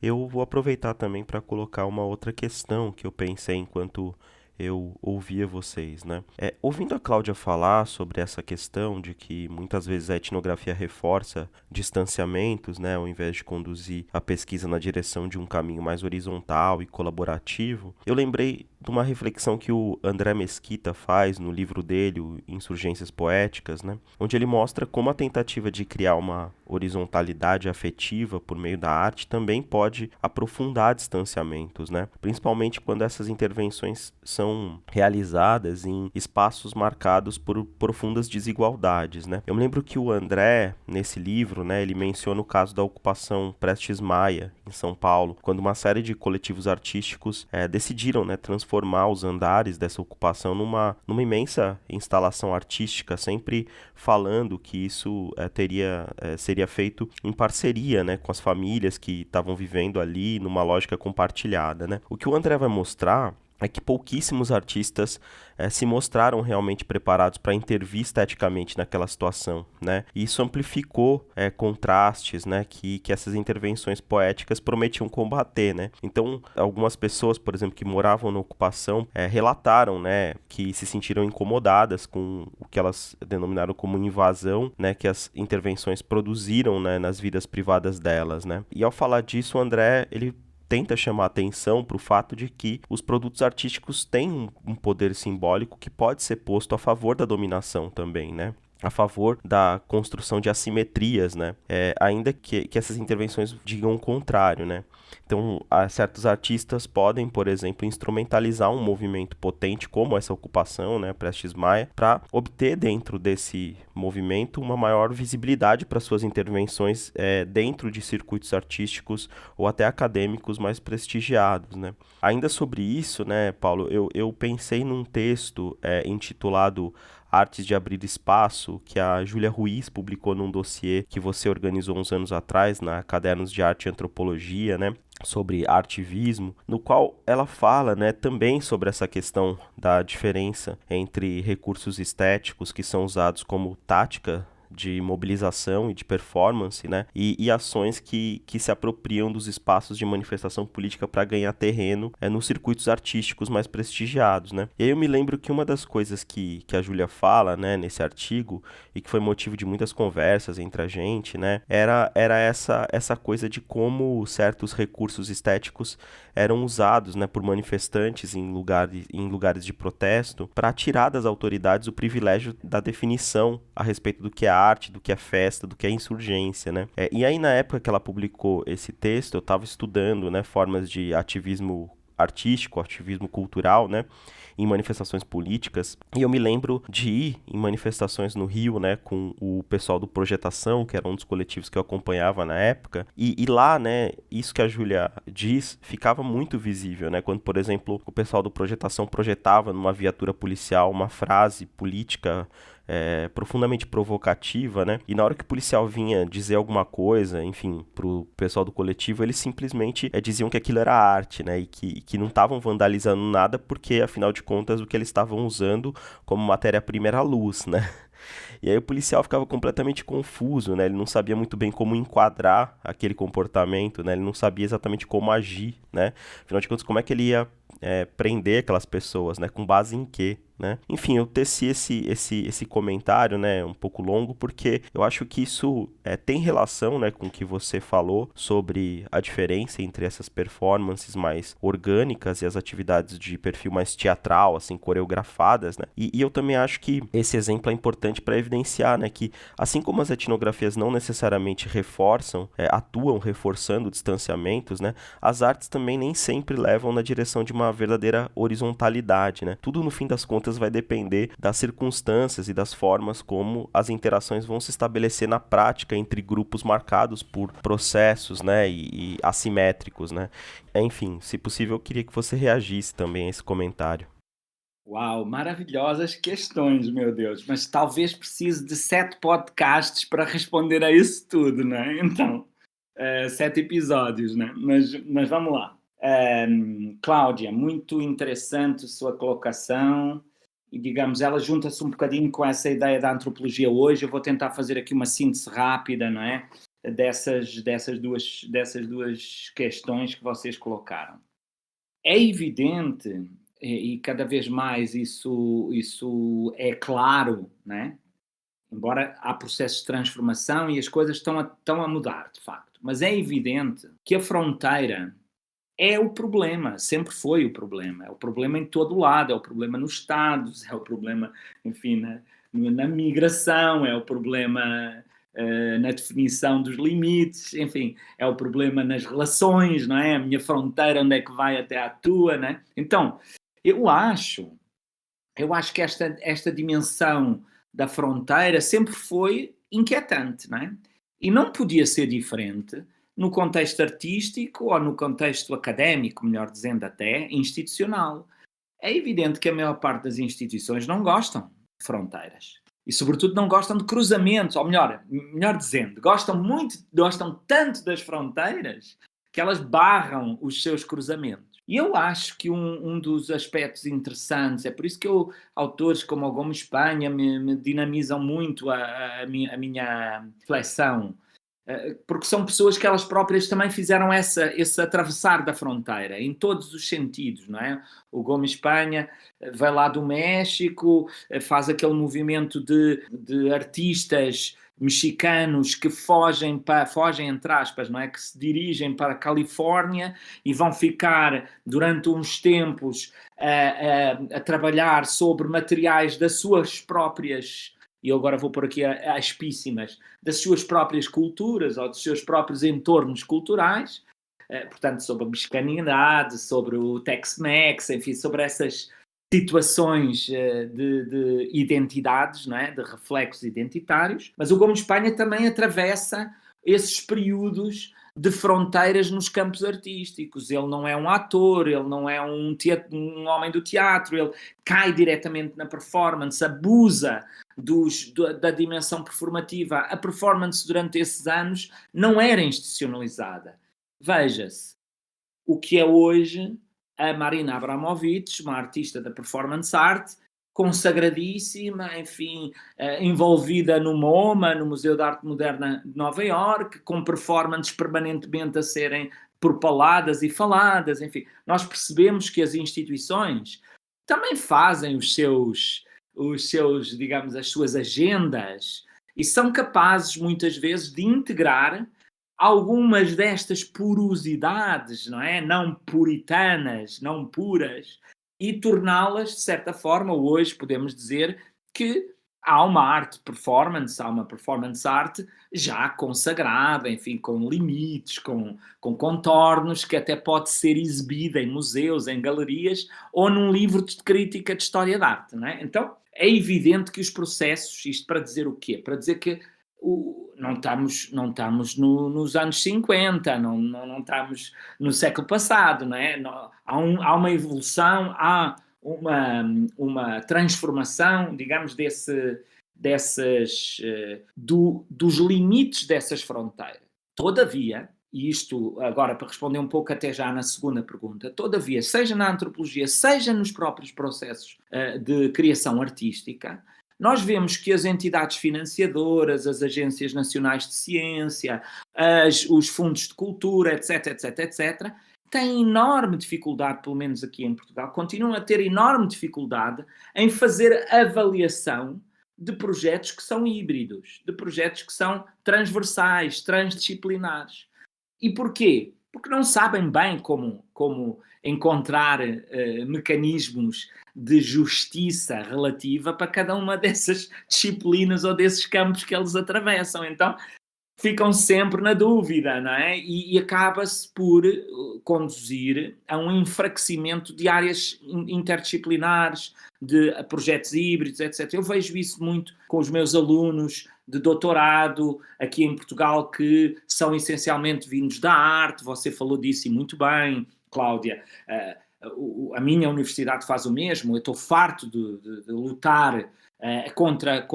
eu vou aproveitar também para colocar uma outra questão que eu pensei enquanto eu ouvia vocês, né? Ouvindo a Cláudia falar sobre essa questão de que muitas vezes a etnografia reforça distanciamentos, né, ao invés de conduzir a pesquisa na direção de um caminho mais horizontal e colaborativo, eu lembrei de uma reflexão que o André Mesquita faz no livro dele, o Insurgências Poéticas, né, onde ele mostra como a tentativa de criar uma horizontalidade afetiva por meio da arte também pode aprofundar distanciamentos, né, principalmente quando essas intervenções são realizadas em espaços marcados por profundas desigualdades, né. Eu me lembro que o André, nesse livro, né, ele menciona o caso da ocupação Prestes Maia, em São Paulo, quando uma série de coletivos artísticos decidiram, né, transformar os andares dessa ocupação numa imensa instalação artística, sempre falando que isso seria feito em parceria, né, com as famílias que estavam vivendo ali numa lógica compartilhada, né. O que o André vai mostrar é que pouquíssimos artistas se mostraram realmente preparados para intervir esteticamente naquela situação, né? E isso amplificou contrastes, né, que essas intervenções poéticas prometiam combater, né? Então, algumas pessoas, por exemplo, que moravam na ocupação, relataram, né, que se sentiram incomodadas com o que elas denominaram como invasão, né, que as intervenções produziram, né, nas vidas privadas delas, né? E ao falar disso, o André, ele tenta chamar atenção para o fato de que os produtos artísticos têm um poder simbólico que pode ser posto a favor da dominação também, né? A favor da construção de assimetrias, né? Ainda que essas intervenções digam o contrário, né? Então, certos artistas podem, por exemplo, instrumentalizar um movimento potente como essa ocupação, né, Prestes Maia, para obter dentro desse movimento uma maior visibilidade para suas intervenções dentro de circuitos artísticos ou até acadêmicos mais prestigiados, né? Ainda sobre isso, né, Paulo, eu pensei num texto intitulado Artes de Abrir Espaço, que a Júlia Ruiz publicou num dossiê que você organizou uns anos atrás, na Cadernos de Arte e Antropologia, né? Sobre artivismo, no qual ela fala, né, também sobre essa questão da diferença entre recursos estéticos que são usados como tática de mobilização e de performance, né? E ações que se apropriam dos espaços de manifestação política para ganhar terreno nos circuitos artísticos mais prestigiados, né? E aí eu me lembro que uma das coisas que a Júlia fala, né, nesse artigo, e que foi motivo de muitas conversas entre a gente, né, era essa coisa de como certos recursos estéticos eram usados, né, por manifestantes em lugares de protesto para tirar das autoridades o privilégio da definição a respeito do que é arte, do que é festa, do que é insurgência, né? E aí, na época que ela publicou esse texto, eu estava estudando, né, formas de ativismo artístico, ativismo cultural, né, em manifestações políticas, e eu me lembro de ir em manifestações no Rio, né, com o pessoal do Projetação, que era um dos coletivos que eu acompanhava na época, e lá, né, isso que a Júlia diz, ficava muito visível, né, quando, por exemplo, o pessoal do Projetação projetava numa viatura policial uma frase política profundamente provocativa, né? E na hora que o policial vinha dizer alguma coisa, enfim, pro pessoal do coletivo, eles simplesmente diziam que aquilo era arte, né? E que não estavam vandalizando nada porque, afinal de contas, o que eles estavam usando como matéria-prima era a luz, né? E aí o policial ficava completamente confuso, né? Ele não sabia muito bem como enquadrar aquele comportamento, né? Ele não sabia exatamente como agir, né? Afinal de contas, como é que ele ia prender aquelas pessoas, né? Com base em quê? Né? Enfim, eu teci esse comentário, né, um pouco longo, porque eu acho que isso tem relação, né, com o que você falou sobre a diferença entre essas performances mais orgânicas e as atividades de perfil mais teatral, assim, coreografadas, né? E eu também acho que esse exemplo é importante para evidenciar, né, que assim como as etnografias não necessariamente atuam reforçando distanciamentos, né, as artes também nem sempre levam na direção de uma verdadeira horizontalidade, né? Tudo, no fim das contas, vai depender das circunstâncias e das formas como as interações vão se estabelecer na prática entre grupos marcados por processos, né, e assimétricos, né? Enfim, se possível, eu queria que você reagisse também a esse comentário. Uau, maravilhosas questões, meu Deus. Mas talvez precise de 7 podcasts para responder a isso tudo, né? Então, 7 episódios, né? Mas vamos lá. Cláudia, muito interessante a sua colocação. E, digamos, ela junta-se um bocadinho com essa ideia da antropologia hoje. Eu vou tentar fazer aqui uma síntese rápida, não é? Dessas duas questões que vocês colocaram. É evidente, e cada vez mais isso é claro, né? Embora há processos de transformação e as coisas estão a mudar, de facto. Mas é evidente que a fronteira é o problema, sempre foi o problema. É o problema em todo lado, é o problema nos Estados, é o problema, enfim, na migração, é o problema na definição dos limites, enfim, é o problema nas relações, não é? A minha fronteira, onde é que vai até à tua, né? Então, eu acho que esta dimensão da fronteira sempre foi inquietante, não é? E não podia ser diferente no contexto artístico ou no contexto académico, melhor dizendo até, institucional. É evidente que a maior parte das instituições não gostam de fronteiras. E, sobretudo, não gostam de cruzamentos, ou melhor dizendo, gostam tanto das fronteiras que elas barram os seus cruzamentos. E eu acho que um dos aspectos interessantes, é por isso que autores como o Gomes Espanha me dinamizam muito a minha reflexão, porque são pessoas que elas próprias também fizeram esse atravessar da fronteira, em todos os sentidos, não é? O Gomes Espanha vai lá do México, faz aquele movimento de artistas mexicanos que fogem, entre aspas, não é? Que se dirigem para a Califórnia e vão ficar durante uns tempos a trabalhar sobre materiais das suas próprias, e eu agora vou pôr aqui aspíssimas, das suas próprias culturas ou dos seus próprios entornos culturais, portanto, sobre a mexicanidade, sobre o Tex-Mex, enfim, sobre essas situações de identidades, não é? De reflexos identitários. Mas o Gomes Espanha também atravessa esses períodos de fronteiras nos campos artísticos. Ele não é um ator, ele não é um homem do teatro, ele cai diretamente na performance, abusa da dimensão performativa. A performance durante esses anos não era institucionalizada. Veja-se, o que é hoje a Marina Abramovic, uma artista da performance art, consagradíssima, enfim, envolvida no MoMA, no Museu de Arte Moderna de Nova Iorque, com performances permanentemente a serem propaladas e faladas, enfim. Nós percebemos que as instituições também fazem os seus, digamos, as suas agendas e são capazes, muitas vezes, de integrar algumas destas porosidades, não é? Não puritanas, não puras, e torná-las, de certa forma, hoje podemos dizer que há uma arte performance, há uma performance art já consagrada, enfim, com limites, com contornos, que até pode ser exibida em museus, em galerias, ou num livro de crítica de história da arte, não é? Então, é evidente que os processos, isto para dizer o quê? Para dizer que não estamos nos anos 50, não estamos no século passado, não é? Há uma evolução, há uma transformação, digamos, dos limites dessas fronteiras. Todavia, e isto agora para responder um pouco até já na segunda pergunta, todavia, seja na antropologia, seja nos próprios processos de criação artística, nós vemos que as entidades financiadoras, as agências nacionais de ciência, os fundos de cultura, etc., têm enorme dificuldade, pelo menos aqui em Portugal, continuam a ter enorme dificuldade em fazer avaliação de projetos que são híbridos, de projetos que são transversais, transdisciplinares. E porquê? Porque não sabem bem como encontrar mecanismos de justiça relativa para cada uma dessas disciplinas ou desses campos que eles atravessam. Então, ficam sempre na dúvida, não é? E acaba-se por conduzir a um enfraquecimento de áreas interdisciplinares, de projetos híbridos, etc. Eu vejo isso muito com os meus alunos de doutorado aqui em Portugal, que são essencialmente vindos da arte. Você falou disso e muito bem, Cláudia. A minha universidade faz o mesmo. Eu estou farto de lutar contra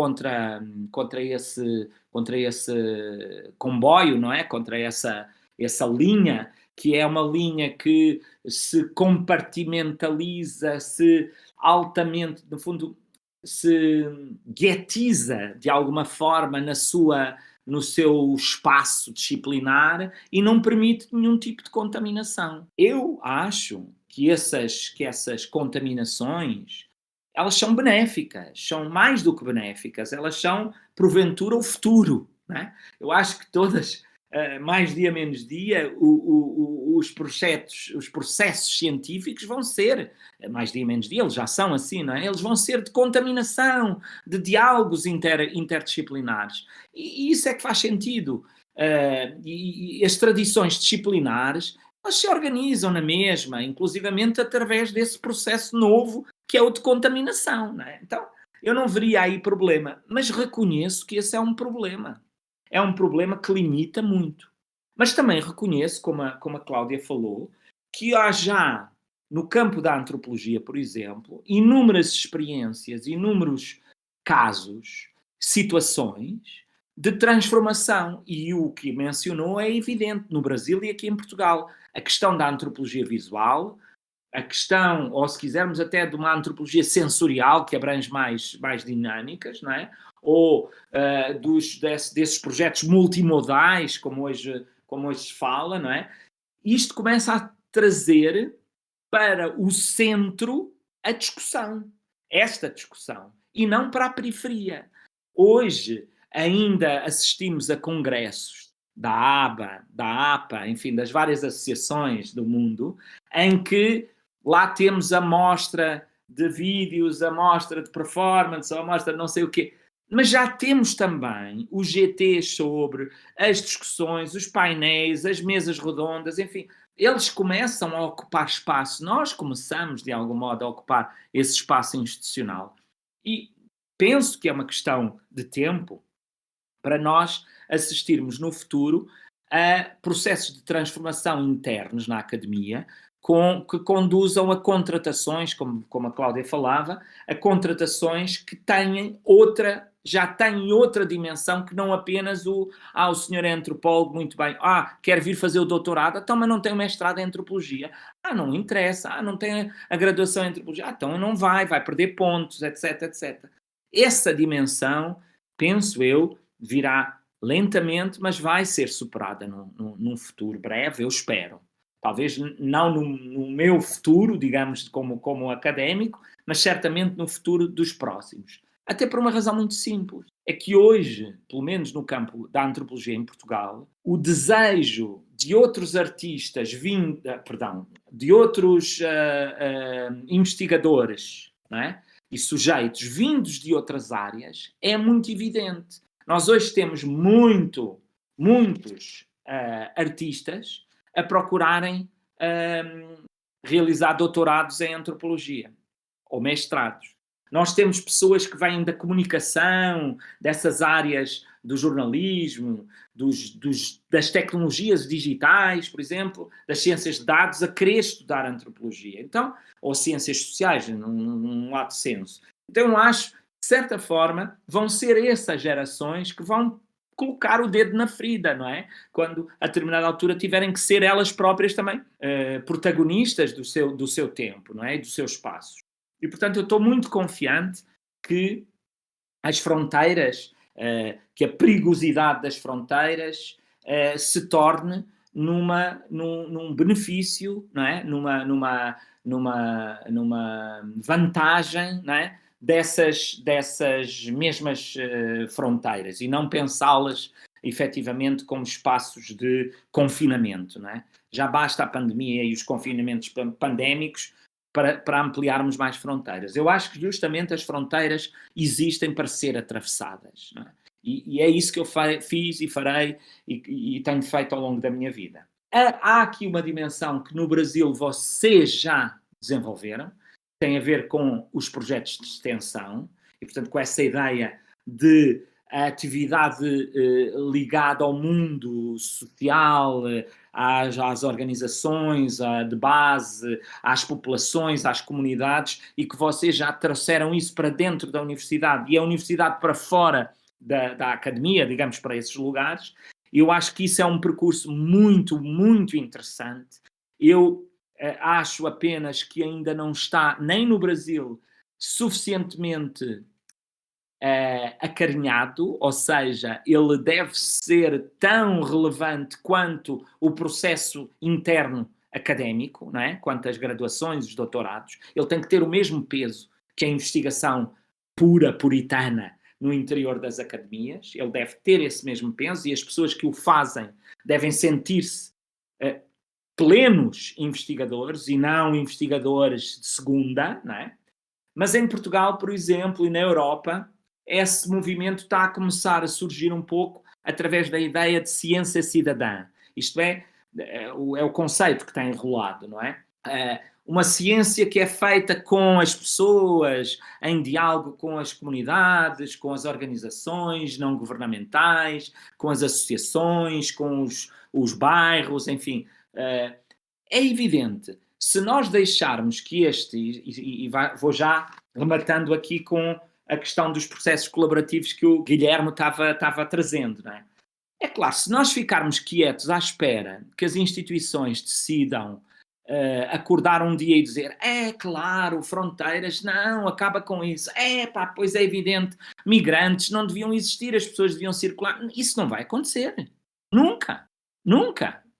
esse comboio, não é? Contra essa linha, que é uma linha que se compartimentaliza, se altamente, no fundo, se guetiza de alguma forma no seu espaço disciplinar e não permite nenhum tipo de contaminação. Eu acho que essas contaminações, elas são benéficas, são mais do que benéficas, elas são, porventura, o futuro, não é? Eu acho que todas, mais dia menos dia, os processos científicos vão ser, mais dia menos dia, eles já são assim, não é? Eles vão ser de contaminação, de diálogos interdisciplinares. E isso é que faz sentido. E as tradições disciplinares, elas se organizam na mesma, inclusivamente através desse processo novo que é o de contaminação, não é? Então, eu não veria aí problema, mas reconheço que esse é um problema. É um problema que limita muito. Mas também reconheço, como a Cláudia falou, que há já, no campo da antropologia, por exemplo, inúmeras experiências, inúmeros casos, situações de transformação. E o que mencionou é evidente no Brasil e aqui em Portugal. A questão da antropologia visual, a questão, ou se quisermos até de uma antropologia sensorial, que abrange mais dinâmicas, não é? Ou desses projetos multimodais, como hoje se fala, não é? Isto começa a trazer para o centro a discussão, esta discussão, e não para a periferia. Hoje ainda assistimos a congressos da ABA, da APA, enfim, das várias associações do mundo, em que lá temos a mostra de vídeos, a mostra de performance, a mostra de não sei o quê. Mas já temos também os GTs sobre as discussões, os painéis, as mesas redondas, enfim. Eles começam a ocupar espaço. Nós começamos, de algum modo, a ocupar esse espaço institucional. E penso que é uma questão de tempo para nós assistirmos no futuro a processos de transformação internos na academia que conduzam a contratações, como a Cláudia falava, a contratações que já têm outra dimensão que não apenas o senhor é antropólogo, muito bem, quer vir fazer o doutorado, então mas não tem o mestrado em antropologia, não interessa, não tem a graduação em antropologia, então não vai perder pontos, etc, etc. Essa dimensão, penso eu, virá lentamente, mas vai ser superada num futuro breve, eu espero. Talvez não no meu futuro, digamos, como académico, mas certamente no futuro dos próximos. Até por uma razão muito simples. É que hoje, pelo menos no campo da antropologia em Portugal, o desejo de outros artistas de outros investigadores, não é? E sujeitos vindos de outras áreas é muito evidente. Nós hoje temos muitos artistas a procurarem realizar doutorados em antropologia ou mestrados. Nós temos pessoas que vêm da comunicação, dessas áreas do jornalismo, das tecnologias digitais, por exemplo, das ciências de dados, a querer estudar antropologia. Então, ou ciências sociais, num lato senso. Então, eu acho, de certa forma, vão ser essas gerações que vão colocar o dedo na ferida, não é? Quando, a determinada altura, tiverem que ser elas próprias também protagonistas do seu tempo, não é? E do seu espaço. E, portanto, eu estou muito confiante que as fronteiras, que a perigosidade das fronteiras se torne num benefício, não é? Numa vantagem, não é? Dessas mesmas fronteiras e não pensá-las efetivamente como espaços de confinamento, não é? Já basta a pandemia e os confinamentos pandémicos para ampliarmos mais fronteiras. Eu acho que justamente as fronteiras existem para ser atravessadas, não é? E é isso que eu fiz e farei e tenho feito ao longo da minha vida. Há aqui uma dimensão que no Brasil vocês já desenvolveram, tem a ver com os projetos de extensão e, portanto, com essa ideia de a atividade ligada ao mundo social, às organizações de base, às populações, às comunidades, e que vocês já trouxeram isso para dentro da universidade e a universidade para fora da academia, digamos, para esses lugares. Eu acho que isso é um percurso muito, muito interessante. Eu acho apenas que ainda não está, nem no Brasil, suficientemente acarinhado, ou seja, ele deve ser tão relevante quanto o processo interno académico, não é? Quanto as graduações, os doutorados. Ele tem que ter o mesmo peso que a investigação pura, puritana, no interior das academias. Ele deve ter esse mesmo peso e as pessoas que o fazem devem sentir-se plenos investigadores e não investigadores de segunda, não é? Mas em Portugal, por exemplo, e na Europa, esse movimento está a começar a surgir um pouco através da ideia de ciência cidadã. Isto é o conceito que tem enrolado, não é? Uma ciência que é feita com as pessoas, em diálogo com as comunidades, com as organizações não governamentais, com as associações, com os bairros, enfim. É evidente, se nós deixarmos que vou já rematando aqui com a questão dos processos colaborativos que o Guilherme estava trazendo, não é? É claro, se nós ficarmos quietos à espera que as instituições decidam acordar um dia e dizer claro, fronteiras, não, acaba com isso, pois é evidente, migrantes não deviam existir, as pessoas deviam circular, isso não vai acontecer, nunca,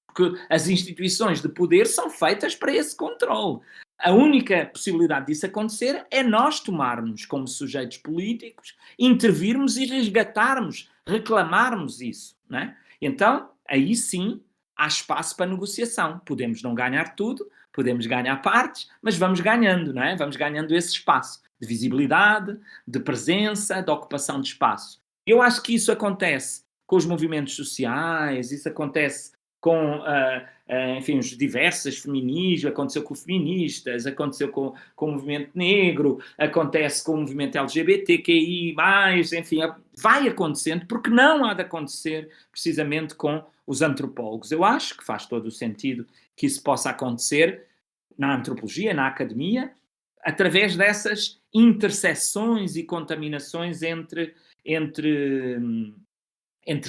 porque as instituições de poder são feitas para esse controle. A única possibilidade disso acontecer é nós tomarmos como sujeitos políticos, intervirmos e resgatarmos, reclamarmos isso, não é? Então, aí sim, há espaço para negociação. Podemos não ganhar tudo, podemos ganhar partes, mas vamos ganhando, não é? Vamos ganhando esse espaço de visibilidade, de presença, de ocupação de espaço. Eu acho que isso acontece com os movimentos sociais, isso acontece com enfim, os diversos feminismos, aconteceu com feministas, aconteceu com o movimento negro, acontece com o movimento LGBTQI+, enfim, vai acontecendo, porque não há de acontecer precisamente com os antropólogos. Eu acho que faz todo o sentido que isso possa acontecer na antropologia, na academia, através dessas interseções e contaminações entre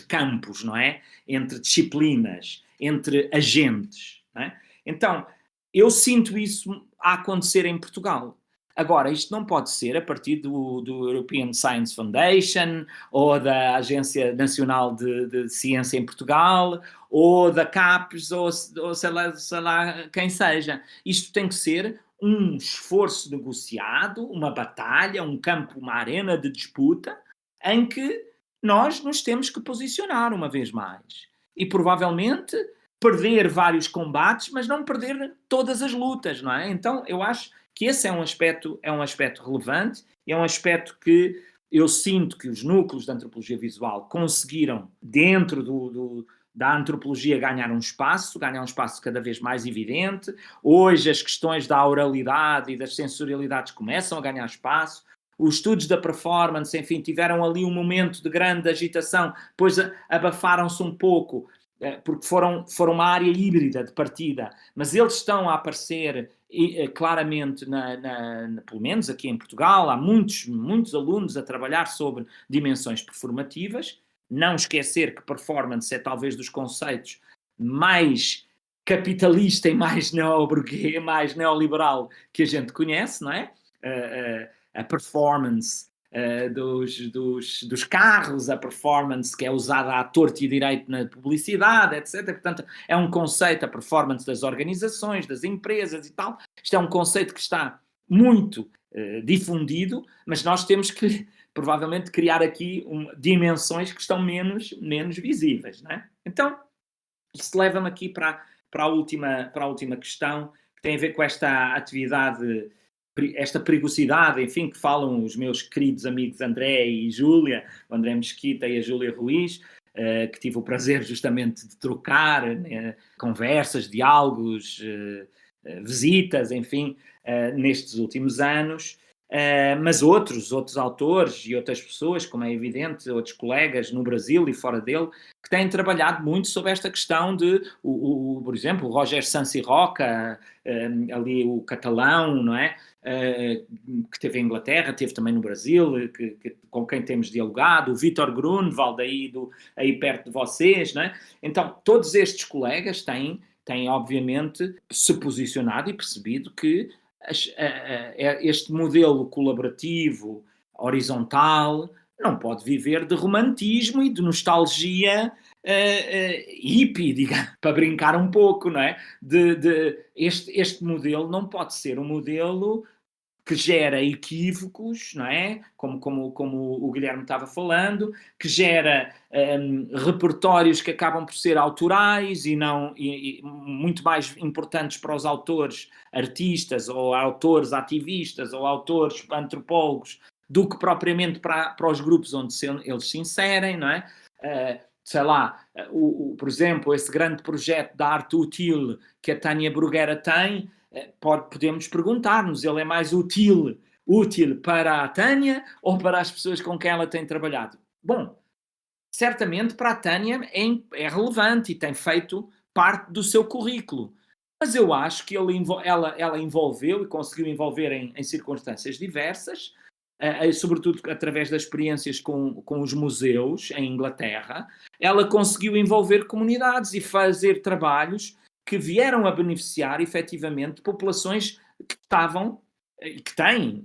campos, não é? Entre disciplinas, entre agentes, não é? Então, eu sinto isso a acontecer em Portugal. Agora, isto não pode ser a partir do European Science Foundation, ou da Agência Nacional de Ciência em Portugal, ou da CAPES, ou sei lá quem seja. Isto tem que ser um esforço negociado, uma batalha, um campo, uma arena de disputa, em que nós nos temos que posicionar uma vez mais. E provavelmente perder vários combates, mas não perder todas as lutas, não é? Então, eu acho que esse é um aspecto relevante, e é um aspecto que eu sinto que os núcleos da antropologia visual conseguiram, dentro da antropologia, ganhar um espaço cada vez mais evidente. Hoje as questões da oralidade e das sensorialidades começam a ganhar espaço. Os estudos da performance, enfim, tiveram ali um momento de grande agitação, depois abafaram-se um pouco, porque foram uma área híbrida de partida, mas eles estão a aparecer claramente, pelo menos aqui em Portugal, há muitos alunos a trabalhar sobre dimensões performativas. Não esquecer que performance é talvez dos conceitos mais capitalista e mais neoburguês, mais neoliberal que a gente conhece, não é? A performance dos carros, a performance que é usada à torto e direito na publicidade, etc. Portanto, é um conceito, a performance das organizações, das empresas e tal. Isto é um conceito que está muito difundido, mas nós temos que, provavelmente, criar aqui dimensões que estão menos visíveis, não é? Então, isso leva-me aqui para a última questão, que tem a ver com esta atividade, esta perigosidade, enfim, que falam os meus queridos amigos André e Júlia, o André Mesquita e a Júlia Ruiz, que tive o prazer justamente de trocar conversas, diálogos, visitas, enfim, nestes últimos anos. Mas outros autores e outras pessoas, como é evidente, outros colegas no Brasil e fora dele, que têm trabalhado muito sobre esta questão de, por exemplo, o Roger Sansi Roca, ali o catalão, não é? Que teve em Inglaterra, teve também no Brasil, com quem temos dialogado, o Vítor Grunwald, aí perto de vocês, não é? Então, todos estes colegas têm obviamente se posicionado e percebido que este modelo colaborativo, horizontal, não pode viver de romantismo e de nostalgia hippie, digamos, para brincar um pouco, não é? Este modelo não pode ser um modelo que gera equívocos, não é? Como o Guilherme estava falando, que gera repertórios que acabam por ser autorais e muito mais importantes para os autores artistas, ou autores ativistas, ou autores antropólogos, do que propriamente para os grupos onde eles se inserem, não é? Sei lá, por exemplo, esse grande projeto da arte útil que a Tânia Bruguera tem, podemos perguntar-nos, ele é mais útil para a Tânia ou para as pessoas com quem ela tem trabalhado? Bom, certamente para a Tânia é relevante e tem feito parte do seu currículo. Mas eu acho que ela envolveu e conseguiu envolver em circunstâncias diversas, sobretudo através das experiências com os museus em Inglaterra. Ela conseguiu envolver comunidades e fazer trabalhos que vieram a beneficiar, efetivamente, populações que estavam e que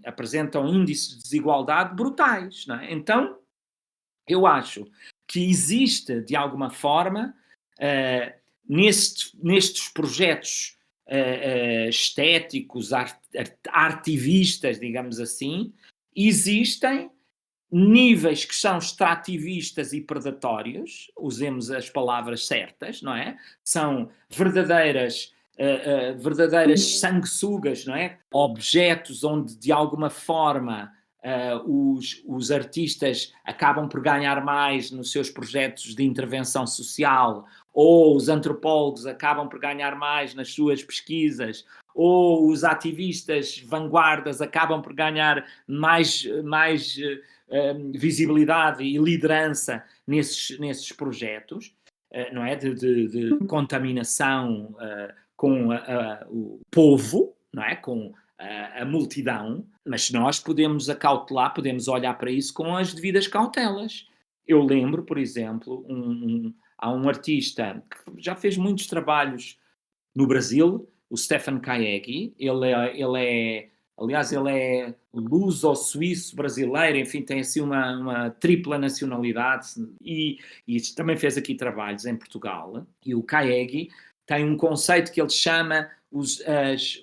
apresentam índices de desigualdade brutais, não é? Então, eu acho que existe, de alguma forma, nestes projetos estéticos, artivistas, digamos assim, existem níveis que são extrativistas e predatórios, usemos as palavras certas, não é? São verdadeiras sanguessugas, não é? Objetos onde, de alguma forma, os artistas acabam por ganhar mais nos seus projetos de intervenção social ou os antropólogos acabam por ganhar mais nas suas pesquisas, ou os ativistas vanguardas acabam por ganhar mais visibilidade e liderança nesses projetos, não é? De contaminação com o povo, não é? Com a multidão, mas nós podemos acautelar, podemos olhar para isso com as devidas cautelas. Eu lembro, por exemplo, há um artista que já fez muitos trabalhos no Brasil, o Stefan Kaegi. Ele é luso-suíço brasileiro, enfim, tem assim uma tripla nacionalidade e também fez aqui trabalhos em Portugal. E o Kaegi tem um conceito que ele chama os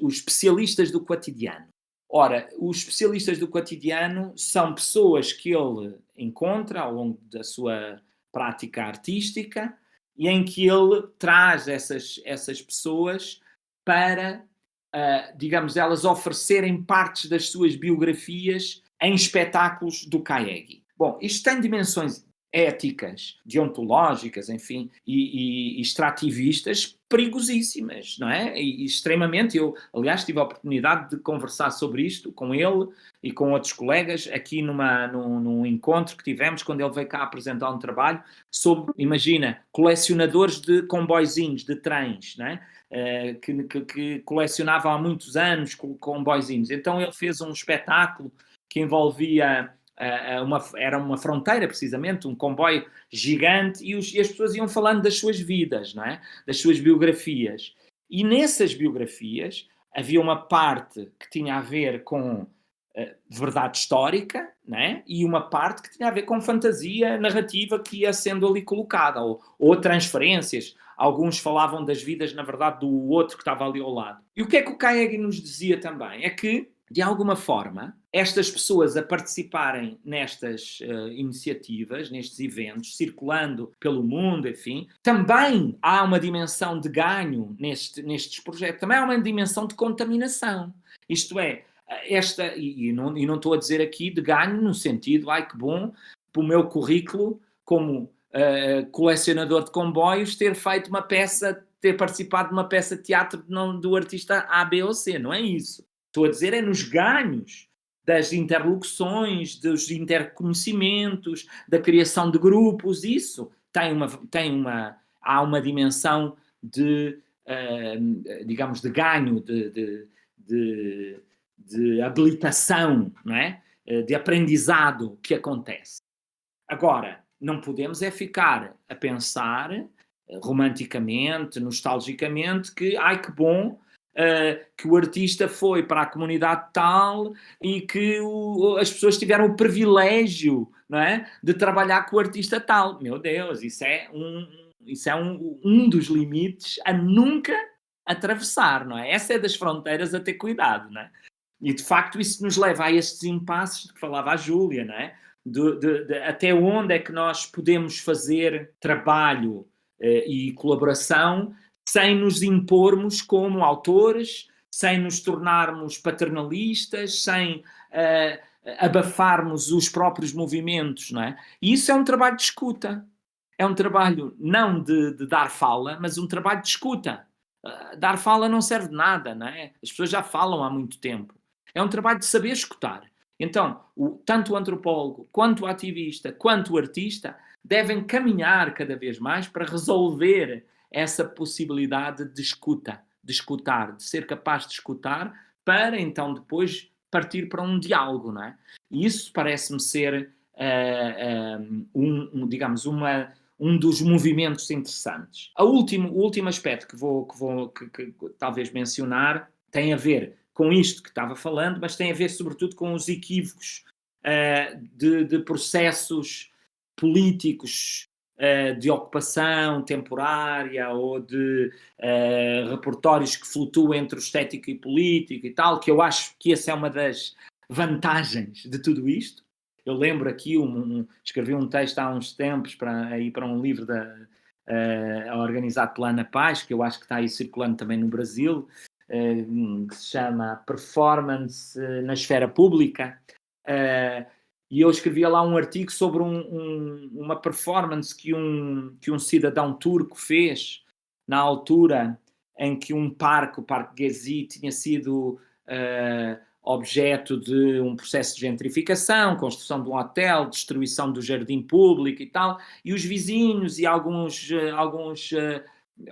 especialistas do cotidiano. Ora, os especialistas do cotidiano são pessoas que ele encontra ao longo da sua prática artística e em que ele traz essas pessoas para, digamos, elas oferecerem partes das suas biografias em espetáculos do Kaegi. Bom, isto tem dimensões éticas, deontológicas, enfim, e extrativistas perigosíssimas, não é? E extremamente. Eu, aliás, tive a oportunidade de conversar sobre isto com ele e com outros colegas aqui num encontro que tivemos quando ele veio cá apresentar um trabalho sobre, imagina, colecionadores de comboizinhos, de trens, não é? Que colecionavam há muitos anos comboizinhos. Então ele fez um espetáculo que envolvia era uma fronteira, precisamente, um comboio gigante, e as pessoas iam falando das suas vidas, não é? Das suas biografias. E nessas biografias havia uma parte que tinha a ver com verdade histórica, não é? E uma parte que tinha a ver com fantasia narrativa que ia sendo ali colocada, ou transferências. Alguns falavam das vidas, na verdade, do outro que estava ali ao lado. E o que é que o Kaegi nos dizia também? É que, de alguma forma, estas pessoas a participarem nestas iniciativas, nestes eventos, circulando pelo mundo, enfim, também há uma dimensão de ganho nestes projetos, também há uma dimensão de contaminação. Isto é, e não estou a dizer aqui de ganho no sentido, ai que bom, para o meu currículo como colecionador de comboios ter feito uma peça, ter participado de uma peça de teatro do artista A, B ou C, não é isso. Estou a dizer nos ganhos das interlocuções, dos interconhecimentos, da criação de grupos. Isso há uma dimensão de, digamos, de ganho, de habilitação, não é? De aprendizado que acontece. Agora, não podemos é ficar a pensar romanticamente, nostalgicamente, que, ai que bom, que o artista foi para a comunidade tal e que as pessoas tiveram o privilégio, não é, de trabalhar com o artista tal. Meu Deus, isso é um dos limites a nunca atravessar, não é? Essa é das fronteiras a ter cuidado, não é? E, de facto, isso nos leva a estes impasses de que falava a Júlia, não é? Até onde é que nós podemos fazer trabalho e colaboração sem nos impormos como autores, sem nos tornarmos paternalistas, sem abafarmos os próprios movimentos, não é? E isso é um trabalho de escuta. É um trabalho não de dar fala, mas um trabalho de escuta. Dar fala não serve de nada, não é? As pessoas já falam há muito tempo. É um trabalho de saber escutar. Então, tanto o antropólogo, quanto o ativista, quanto o artista devem caminhar cada vez mais para resolver essa possibilidade de escutar, de ser capaz de escutar, para então depois partir para um diálogo, não é? E isso parece-me ser, digamos, um dos movimentos interessantes. O último aspecto que talvez mencionar tem a ver com isto que estava falando, mas tem a ver sobretudo com os equívocos de processos políticos de ocupação temporária ou de repertórios que flutuam entre o estético e político e tal, que eu acho que essa é uma das vantagens de tudo isto. Eu lembro aqui, escrevi um texto há uns tempos para um livro organizado pela Ana Paz, que eu acho que está aí circulando também no Brasil, que se chama Performance na Esfera Pública, E eu escrevia lá um artigo sobre uma performance que um cidadão turco fez na altura em que o Parque Gezi, tinha sido objeto de um processo de gentrificação, construção de um hotel, destruição do jardim público e tal, e os vizinhos e alguns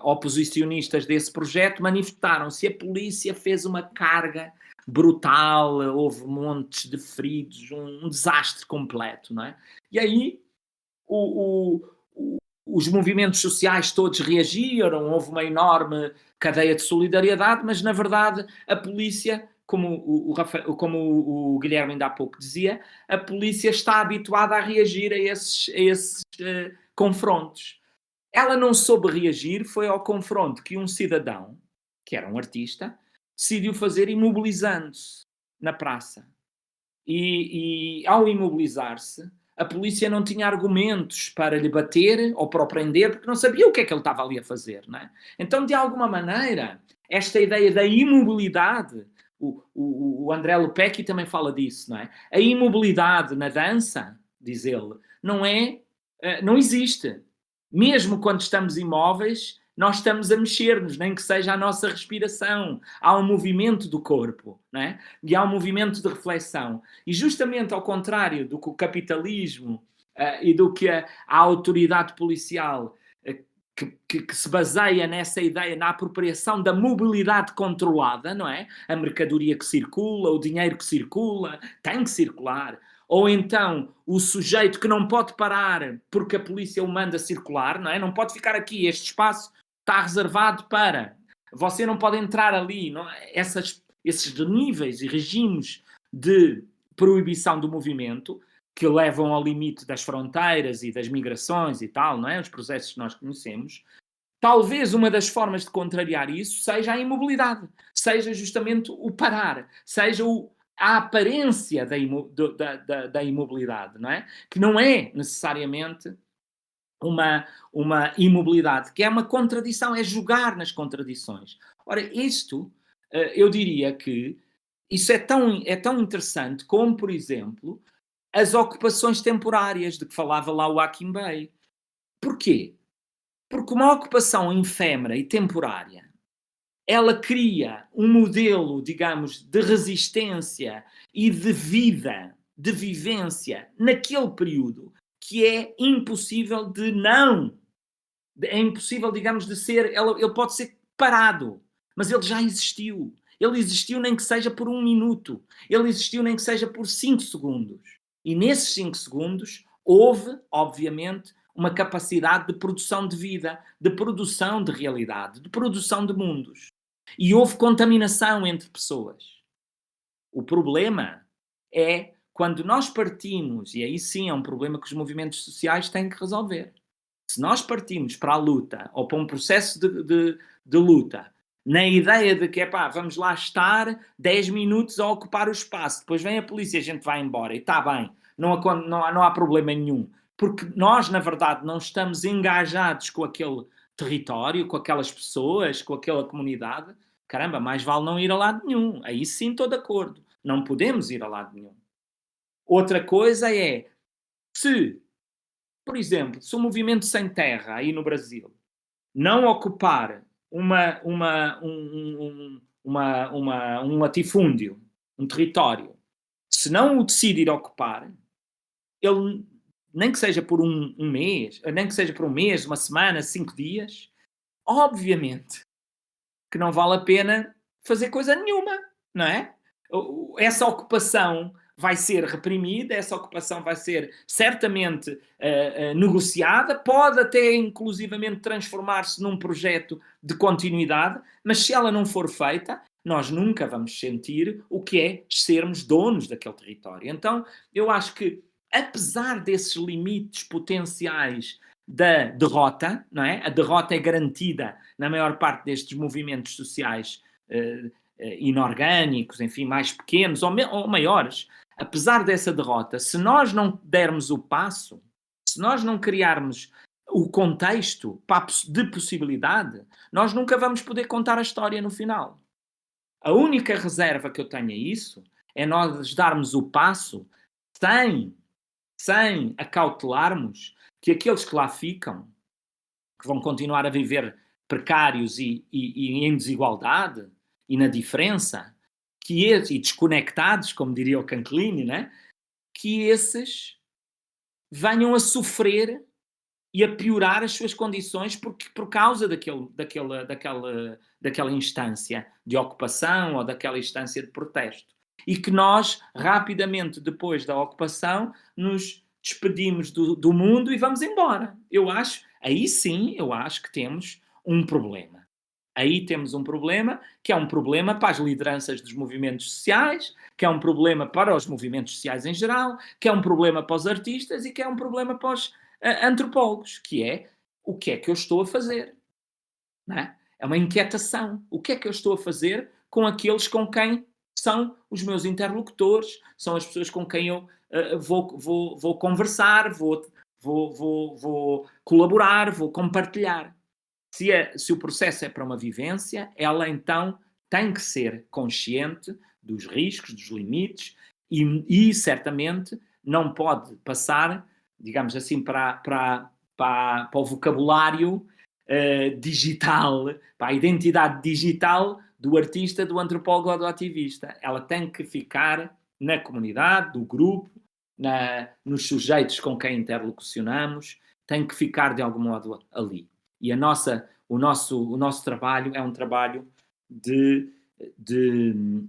oposicionistas desse projeto manifestaram-se. A polícia fez uma carga brutal, houve montes de feridos, um desastre completo, não é? E aí os movimentos sociais todos reagiram, houve uma enorme cadeia de solidariedade, mas na verdade a polícia, como o Guilherme ainda há pouco dizia, a polícia está habituada a reagir a esses confrontos. Ela não soube reagir, foi ao confronto que um cidadão, que era um artista, decidiu fazer imobilizando-se na praça. E ao imobilizar-se, a polícia não tinha argumentos para lhe bater ou para o prender, porque não sabia o que é que ele estava ali a fazer, não é? Então, de alguma maneira, esta ideia da imobilidade, o André Lepecki também fala disso, não é? A imobilidade na dança, diz ele, não existe. Mesmo quando estamos imóveis, nós estamos a mexer-nos, nem que seja a nossa respiração. Há um movimento do corpo, não é? E há um movimento de reflexão. E justamente ao contrário do que o capitalismo e do que a autoridade policial que se baseia nessa ideia, na apropriação da mobilidade controlada, não é? A mercadoria que circula, o dinheiro que circula, tem que circular. Ou então o sujeito que não pode parar porque a polícia o manda circular, não é? Não pode ficar aqui, este espaço está reservado para... Você não pode entrar ali, não é? Esses níveis e regimes de proibição do movimento que levam ao limite das fronteiras e das migrações e tal, não é? Os processos que nós conhecemos. Talvez uma das formas de contrariar isso seja a imobilidade, seja justamente o parar, seja a aparência da imobilidade, não é? Que não é necessariamente uma imobilidade, que é uma contradição, é jogar nas contradições. Ora, isto, eu diria que isso é tão interessante como, por exemplo, as ocupações temporárias de que falava lá o Hakim Bey. Porquê? Porque uma ocupação efêmera e temporária, ela cria um modelo, digamos, de resistência e de vida, de vivência naquele período que é impossível é impossível, digamos, de ser, ele pode ser parado, mas ele já existiu. Ele existiu nem que seja por 1 minuto, ele existiu nem que seja por 5 segundos. E nesses 5 segundos houve, obviamente, uma capacidade de produção de vida, de produção de realidade, de produção de mundos. E houve contaminação entre pessoas. O problema é quando nós partimos, e aí sim é um problema que os movimentos sociais têm que resolver. Se nós partimos para a luta, ou para um processo de luta, na ideia de que, vamos lá estar 10 minutos a ocupar o espaço, depois vem a polícia e a gente vai embora, e está bem, não há problema nenhum. Porque nós, na verdade, não estamos engajados com aquele território, com aquelas pessoas, com aquela comunidade. Caramba, mais vale não ir a lado nenhum. Aí sim estou de acordo. Não podemos ir a lado nenhum. Outra coisa é, por exemplo, se o movimento sem terra aí no Brasil não ocupar um latifúndio, um território, se não o decidir ocupar, ele, nem que seja por um mês, nem que seja por 1 mês, 1 semana, 5 dias, obviamente que não vale a pena fazer coisa nenhuma, não é? Essa ocupação vai ser reprimida, essa ocupação vai ser certamente negociada, pode até inclusivamente transformar-se num projeto de continuidade, mas se ela não for feita, nós nunca vamos sentir o que é sermos donos daquele território. Então, eu acho que, apesar desses limites potenciais da derrota, não é? A derrota é garantida na maior parte destes movimentos sociais inorgânicos, enfim, mais pequenos ou maiores. Apesar dessa derrota, se nós não dermos o passo, se nós não criarmos o contexto de possibilidade, nós nunca vamos poder contar a história no final. A única reserva que eu tenho a isso é nós darmos o passo sem sem acautelarmos que aqueles que lá ficam, que vão continuar a viver precários e em desigualdade e na diferença, e desconectados, como diria o Canclini, né? Que esses venham a sofrer e a piorar as suas condições por causa daquela instância de ocupação ou daquela instância de protesto. E que nós, rapidamente, depois da ocupação, nos despedimos do mundo e vamos embora. Aí sim, eu acho que temos um problema. Aí temos um problema, que é um problema para as lideranças dos movimentos sociais, que é um problema para os movimentos sociais em geral, que é um problema para os artistas e que é um problema para os antropólogos, que é o que é que eu estou a fazer. Não é? É uma inquietação. O que é que eu estou a fazer com aqueles com quem são os meus interlocutores, são as pessoas com quem eu vou conversar, vou colaborar, vou compartilhar. Se o processo é para uma vivência, ela então tem que ser consciente dos riscos, dos limites e certamente não pode passar, digamos assim, para o vocabulário digital, para a identidade digital do artista, do antropólogo ou do ativista. Ela tem que ficar na comunidade, do grupo, nos sujeitos com quem interlocucionamos, tem que ficar de algum modo ali. E o nosso trabalho é um trabalho de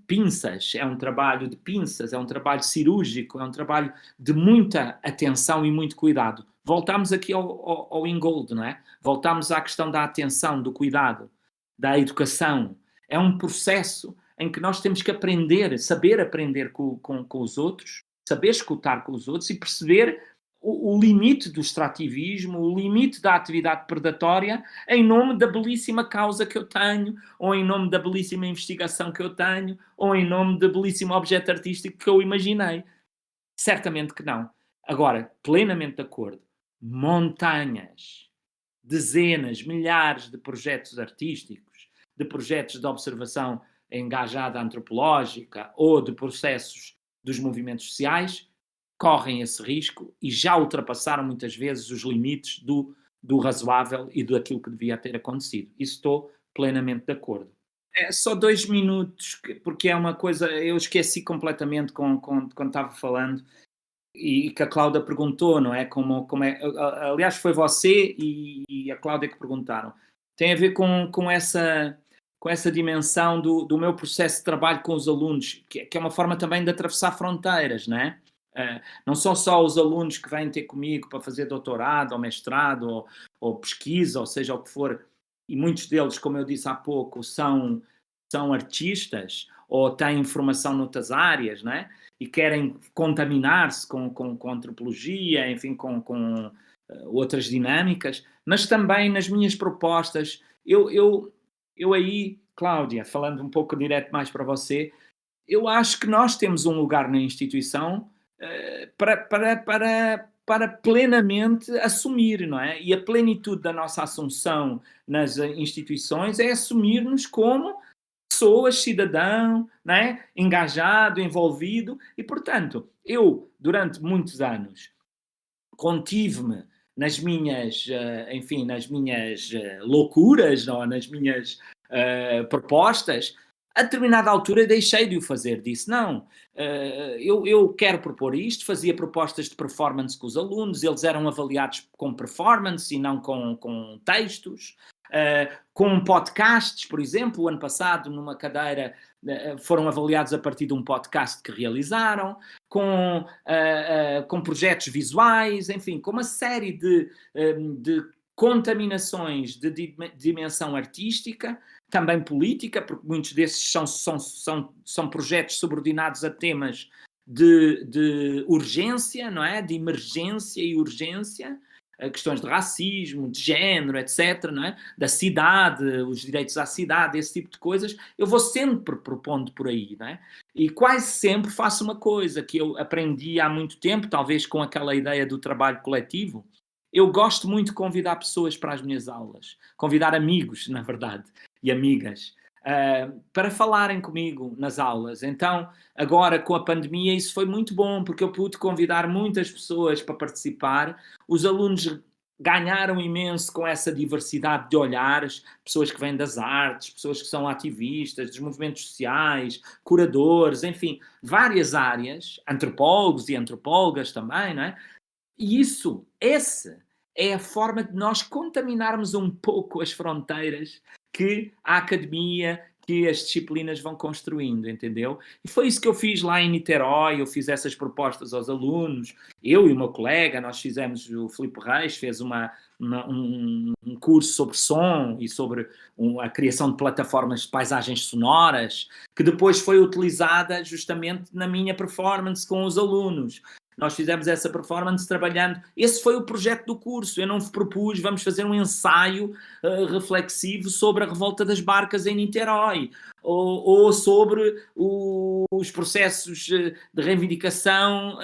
pinças, é um trabalho de pinças, é um trabalho cirúrgico, é um trabalho de muita atenção e muito cuidado. Voltamos aqui ao Ingold, não é? Voltamos à questão da atenção, do cuidado, da educação. É um processo em que nós temos que aprender, saber aprender com os outros, saber escutar com os outros e perceber o limite do extrativismo, o limite da atividade predatória em nome da belíssima causa que eu tenho, ou em nome da belíssima investigação que eu tenho, ou em nome do belíssimo objeto artístico que eu imaginei. Certamente que não. Agora, plenamente de acordo. Montanhas, dezenas, milhares de projetos artísticos, de projetos de observação engajada antropológica ou de processos dos movimentos sociais correm esse risco e já ultrapassaram muitas vezes os limites do razoável e daquilo que devia ter acontecido. Isso estou plenamente de acordo. É só 2 minutos, porque é uma coisa, eu esqueci completamente quando estava falando e que a Cláudia perguntou, não é? Como é, aliás, foi você e a Cláudia que perguntaram. Tem a ver com essa dimensão do meu processo de trabalho com os alunos, que é uma forma também de atravessar fronteiras, não é? Não são só os alunos que vêm ter comigo para fazer doutorado ou mestrado ou pesquisa, ou seja o que for, e muitos deles, como eu disse há pouco, são artistas ou têm formação noutras áreas, não é? E querem contaminar-se com antropologia, enfim, com outras dinâmicas, mas também nas minhas propostas, eu aí, Cláudia, falando um pouco direto mais para você, eu acho que nós temos um lugar na instituição para plenamente assumir, não é? E a plenitude da nossa assunção nas instituições é assumir-nos como pessoas, cidadão, não é? Engajado, envolvido, e portanto, eu, durante muitos anos, contive-me nas minhas loucuras, não? Nas minhas propostas. A determinada altura deixei de o fazer, disse não, eu quero propor isto, fazia propostas de performance com os alunos, eles eram avaliados com performance e não com textos, com podcasts, por exemplo, o ano passado numa cadeira foram avaliados a partir de um podcast que realizaram, com projetos visuais, enfim, com uma série de contaminações de dimensão artística, também política, porque muitos desses são projetos subordinados a temas de urgência, não é? De emergência e urgência, questões de racismo, de género, etc., não é? Da cidade, os direitos à cidade, esse tipo de coisas. Eu vou sempre propondo por aí, não é? E quase sempre faço uma coisa que eu aprendi há muito tempo, talvez com aquela ideia do trabalho coletivo. Eu gosto muito de convidar pessoas para as minhas aulas, convidar amigos, na verdade, e amigas. para falarem comigo nas aulas. Então, agora com a pandemia, isso foi muito bom, porque eu pude convidar muitas pessoas para participar. Os alunos ganharam imenso com essa diversidade de olhares, pessoas que vêm das artes, pessoas que são ativistas, dos movimentos sociais, curadores, enfim, várias áreas, antropólogos e antropólogas também, não é? E essa é a forma de nós contaminarmos um pouco as fronteiras que a academia, que as disciplinas vão construindo, entendeu? E foi isso que eu fiz lá em Niterói, eu fiz essas propostas aos alunos, eu e o meu colega, nós fizemos, o Filipe Reis fez um curso sobre som e sobre a criação de plataformas de paisagens sonoras, que depois foi utilizada justamente na minha performance com os alunos. Nós fizemos essa performance trabalhando. Esse foi o projeto do curso. Eu não propus, vamos fazer um ensaio reflexivo sobre a revolta das barcas em Niterói, ou sobre os processos de reivindicação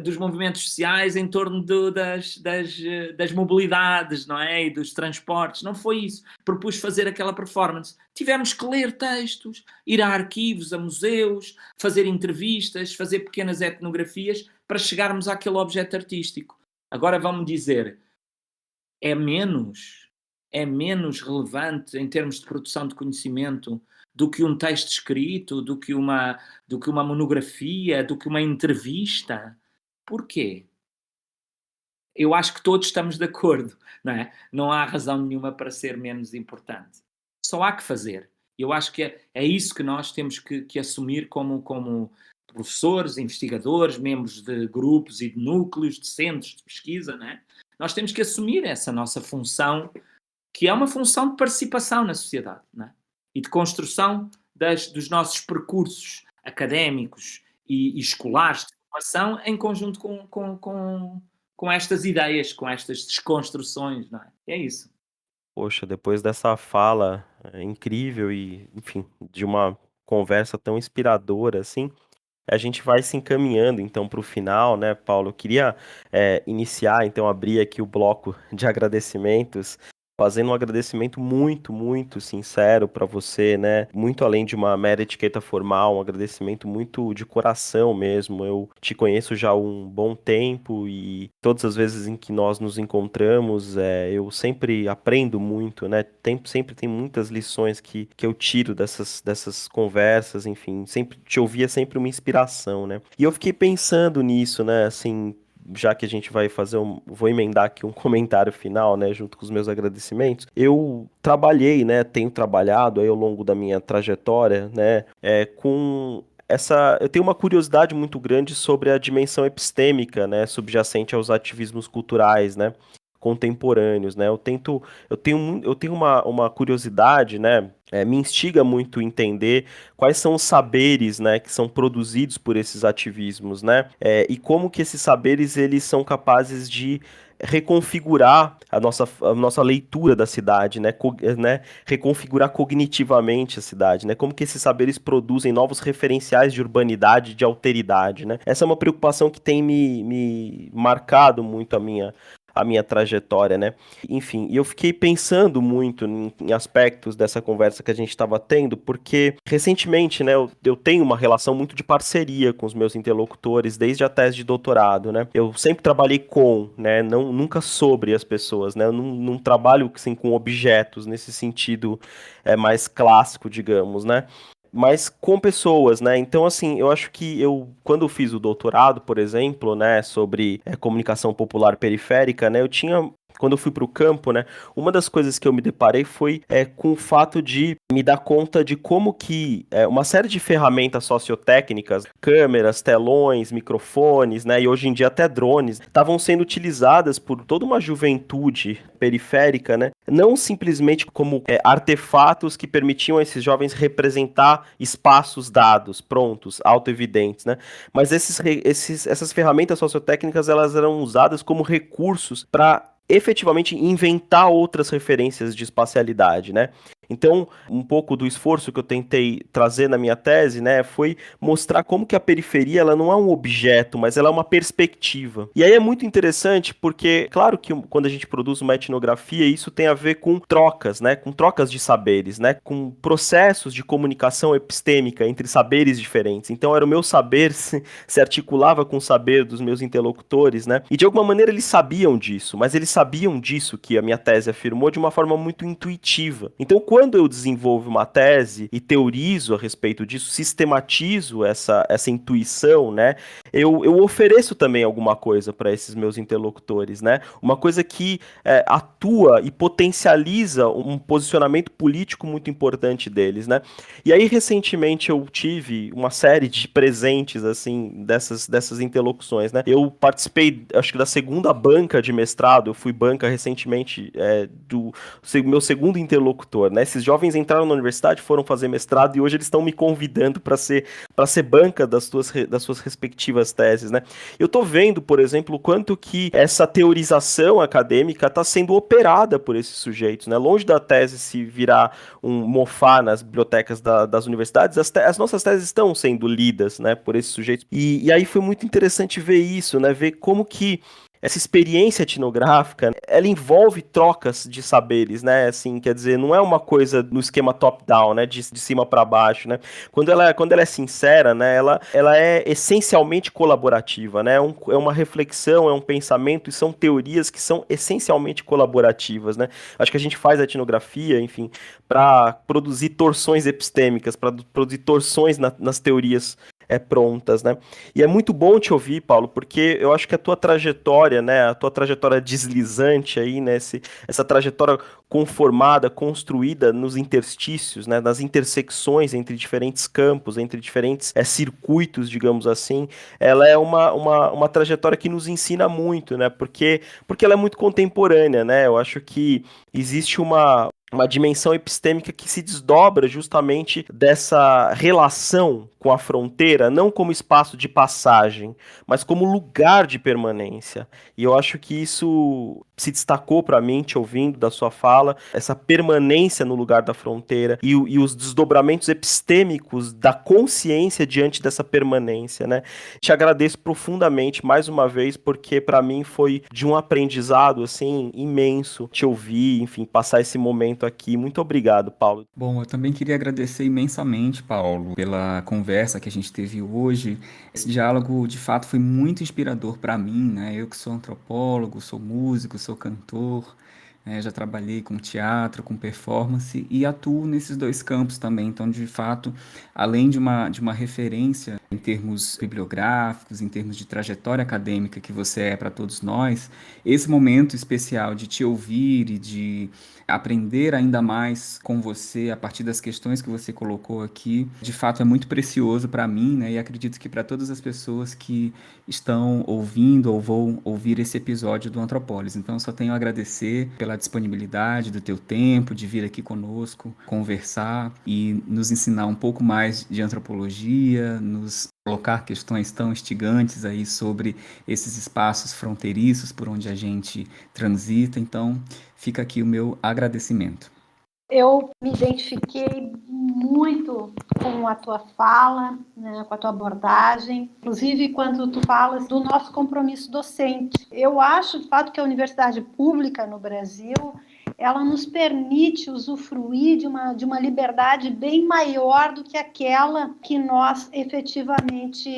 dos movimentos sociais em torno das mobilidades, não é? E dos transportes. Não foi isso. Propus fazer aquela performance. Tivemos que ler textos, ir a arquivos, a museus, fazer entrevistas, fazer pequenas etnografias para chegarmos àquele objeto artístico. Agora vão-me dizer, é menos relevante em termos de produção de conhecimento do que um texto escrito, do que uma monografia, do que uma entrevista? Porquê? Eu acho que todos estamos de acordo, não é? Não há razão nenhuma para ser menos importante. Só há que fazer. Eu acho que é isso que nós temos que assumir como professores, investigadores, membros de grupos e de núcleos, de centros de pesquisa, não é? Nós temos que assumir essa nossa função, que é uma função de participação na sociedade, não é? E de construção dos nossos percursos académicos e escolares de formação em conjunto com estas ideias, com estas desconstruções, não é? É isso. Poxa, depois dessa fala incrível e, enfim, de uma conversa tão inspiradora assim, a gente vai se encaminhando então para o final, né, Paulo? Eu queria iniciar, então, abrir aqui o bloco de agradecimentos, fazendo um agradecimento muito, muito sincero para você, né? Muito além de uma mera etiqueta formal, um agradecimento muito de coração mesmo. Eu te conheço já há um bom tempo e todas as vezes em que nós nos encontramos, eu sempre aprendo muito, né? Sempre tem muitas lições que eu tiro dessas conversas, enfim, sempre te ouvir é sempre uma inspiração, né? E eu fiquei pensando nisso, né? Assim, já que a gente vai fazer vou emendar aqui um comentário final, né, junto com os meus agradecimentos. Eu trabalhei, né, tenho trabalhado aí ao longo da minha trajetória, né, com eu tenho uma curiosidade muito grande sobre a dimensão epistêmica, né, subjacente aos ativismos culturais, né, contemporâneos, né? Eu tenho uma curiosidade, né? Me instiga muito entender quais são os saberes, né, que são produzidos por esses ativismos, né? E como que esses saberes eles são capazes de reconfigurar a nossa leitura da cidade, né? Reconfigurar cognitivamente a cidade, né? Como que esses saberes produzem novos referenciais de urbanidade, de alteridade, né? Essa é uma preocupação que tem me marcado muito a minha trajetória, né? Enfim, e eu fiquei pensando muito em aspectos dessa conversa que a gente estava tendo, porque recentemente, né, eu tenho uma relação muito de parceria com os meus interlocutores desde a tese de doutorado, né? Eu sempre trabalhei com, né, nunca sobre as pessoas, né? Eu não trabalho assim, com objetos nesse sentido mais clássico, digamos, né? Mas com pessoas, né? Então, assim, eu acho que quando eu fiz o doutorado, por exemplo, né, sobre comunicação popular periférica, né, quando eu fui para o campo, né, uma das coisas que eu me deparei foi com o fato de me dar conta de como que uma série de ferramentas sociotécnicas, câmeras, telões, microfones, né, e hoje em dia até drones, estavam sendo utilizadas por toda uma juventude periférica, né, não simplesmente como artefatos que permitiam a esses jovens representar espaços dados, prontos, autoevidentes, né, mas essas ferramentas sociotécnicas elas eram usadas como recursos para efetivamente inventar outras referências de espacialidade, né? Então, um pouco do esforço que eu tentei trazer na minha tese, né, foi mostrar como que a periferia ela não é um objeto, mas ela é uma perspectiva. E aí é muito interessante porque, claro que quando a gente produz uma etnografia, isso tem a ver com trocas, né, com trocas de saberes, né, com processos de comunicação epistêmica entre saberes diferentes. Então, era o meu saber se articulava com o saber dos meus interlocutores, né, e de alguma maneira eles sabiam disso, mas eles sabiam disso que a minha tese afirmou de uma forma muito intuitiva. Então, quando eu desenvolvo uma tese e teorizo a respeito disso, sistematizo essa intuição, né, eu ofereço também alguma coisa para esses meus interlocutores, né, uma coisa que atua e potencializa um posicionamento político muito importante deles, né. E aí, recentemente, eu tive uma série de presentes, assim, dessas interlocuções, né. Eu participei, acho que da segunda banca de mestrado, eu fui banca recentemente do meu segundo interlocutor, né? Esses jovens entraram na universidade, foram fazer mestrado e hoje eles estão me convidando para ser banca das suas respectivas teses, né? Eu tô vendo, por exemplo, o quanto que essa teorização acadêmica está sendo operada por esses sujeitos, né? Longe da tese se virar um mofá nas bibliotecas das universidades, as nossas teses estão sendo lidas, né, por esses sujeitos. E aí foi muito interessante ver isso, né? Ver como que essa experiência etnográfica, ela envolve trocas de saberes, né? Assim, quer dizer, não é uma coisa no esquema top-down, né? De cima para baixo, né? Quando ela é sincera, né? Ela é essencialmente colaborativa, né? É uma reflexão, é um pensamento e são teorias que são essencialmente colaborativas, né? Acho que a gente faz a etnografia, enfim, para produzir torções epistêmicas, para produzir torções nas teorias prontas, né? E é muito bom te ouvir, Paulo, porque eu acho que a tua trajetória, né, a tua trajetória deslizante aí, né, essa trajetória conformada, construída nos interstícios, né, nas intersecções entre diferentes campos, entre diferentes circuitos, digamos assim, ela é uma trajetória que nos ensina muito, né, porque ela é muito contemporânea, né, eu acho que existe uma dimensão epistêmica que se desdobra justamente dessa relação com a fronteira, não como espaço de passagem, mas como lugar de permanência. E eu acho que isso se destacou para mim, te ouvindo da sua fala, essa permanência no lugar da fronteira e os desdobramentos epistêmicos da consciência diante dessa permanência, né? Te agradeço profundamente mais uma vez, porque para mim foi de um aprendizado assim imenso te ouvir, enfim, passar esse momento aqui. Muito obrigado, Paulo. Bom, eu também queria agradecer imensamente, Paulo, pela conversa que a gente teve hoje. Esse diálogo, de fato, foi muito inspirador para mim, né? Eu que sou antropólogo, sou músico, sou cantor, já trabalhei com teatro, com performance e atuo nesses dois campos também. Então, de fato, além de uma referência em termos bibliográficos, em termos de trajetória acadêmica que você é para todos nós, esse momento especial de te ouvir e de aprender ainda mais com você a partir das questões que você colocou aqui, de fato é muito precioso para mim, né? E acredito que para todas as pessoas que estão ouvindo ou vão ouvir esse episódio do Antropólise. Então, eu só tenho a agradecer pela disponibilidade do teu tempo, de vir aqui conosco, conversar e nos ensinar um pouco mais de antropologia, nos colocar questões tão instigantes aí sobre esses espaços fronteiriços por onde a gente transita. Então, fica aqui o meu agradecimento. Eu me identifiquei muito com a tua fala, né, com a tua abordagem, inclusive quando tu falas do nosso compromisso docente. Eu acho, de fato, que a universidade pública no Brasil, ela nos permite usufruir de uma liberdade bem maior do que aquela que nós efetivamente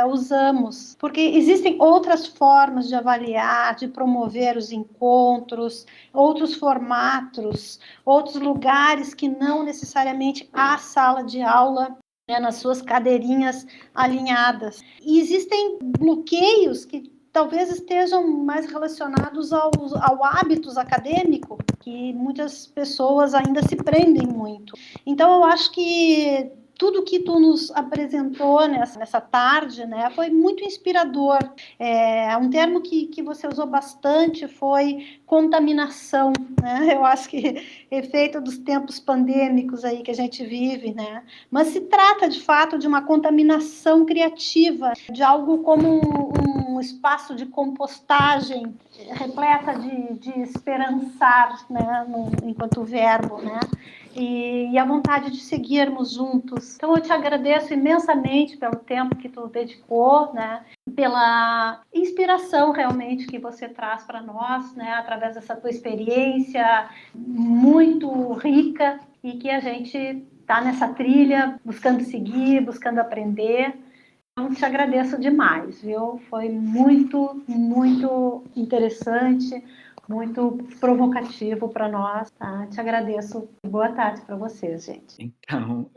usamos. Porque existem outras formas de avaliar, de promover os encontros, outros formatos, outros lugares que não necessariamente a sala de aula, né, nas suas cadeirinhas alinhadas. E existem bloqueios que talvez estejam mais relacionados ao hábitos acadêmico, que muitas pessoas ainda se prendem muito. Então, eu acho que tudo que tu nos apresentou nessa tarde, né, foi muito inspirador. Um termo que você usou bastante foi contaminação, né? Eu acho que efeito dos tempos pandêmicos aí que a gente vive, né? Mas se trata, de fato, de uma contaminação criativa, de algo como um um espaço de compostagem repleta de esperançar, né, enquanto verbo, né? E a vontade de seguirmos juntos. Então, eu te agradeço imensamente pelo tempo que tu dedicou, né? Pela inspiração realmente que você traz para nós, né? Através dessa tua experiência muito rica e que a gente está nessa trilha buscando seguir, buscando aprender. Então, te agradeço demais, viu? Foi muito, muito interessante, muito provocativo para nós, tá? Te agradeço. Boa tarde para vocês, gente. Então,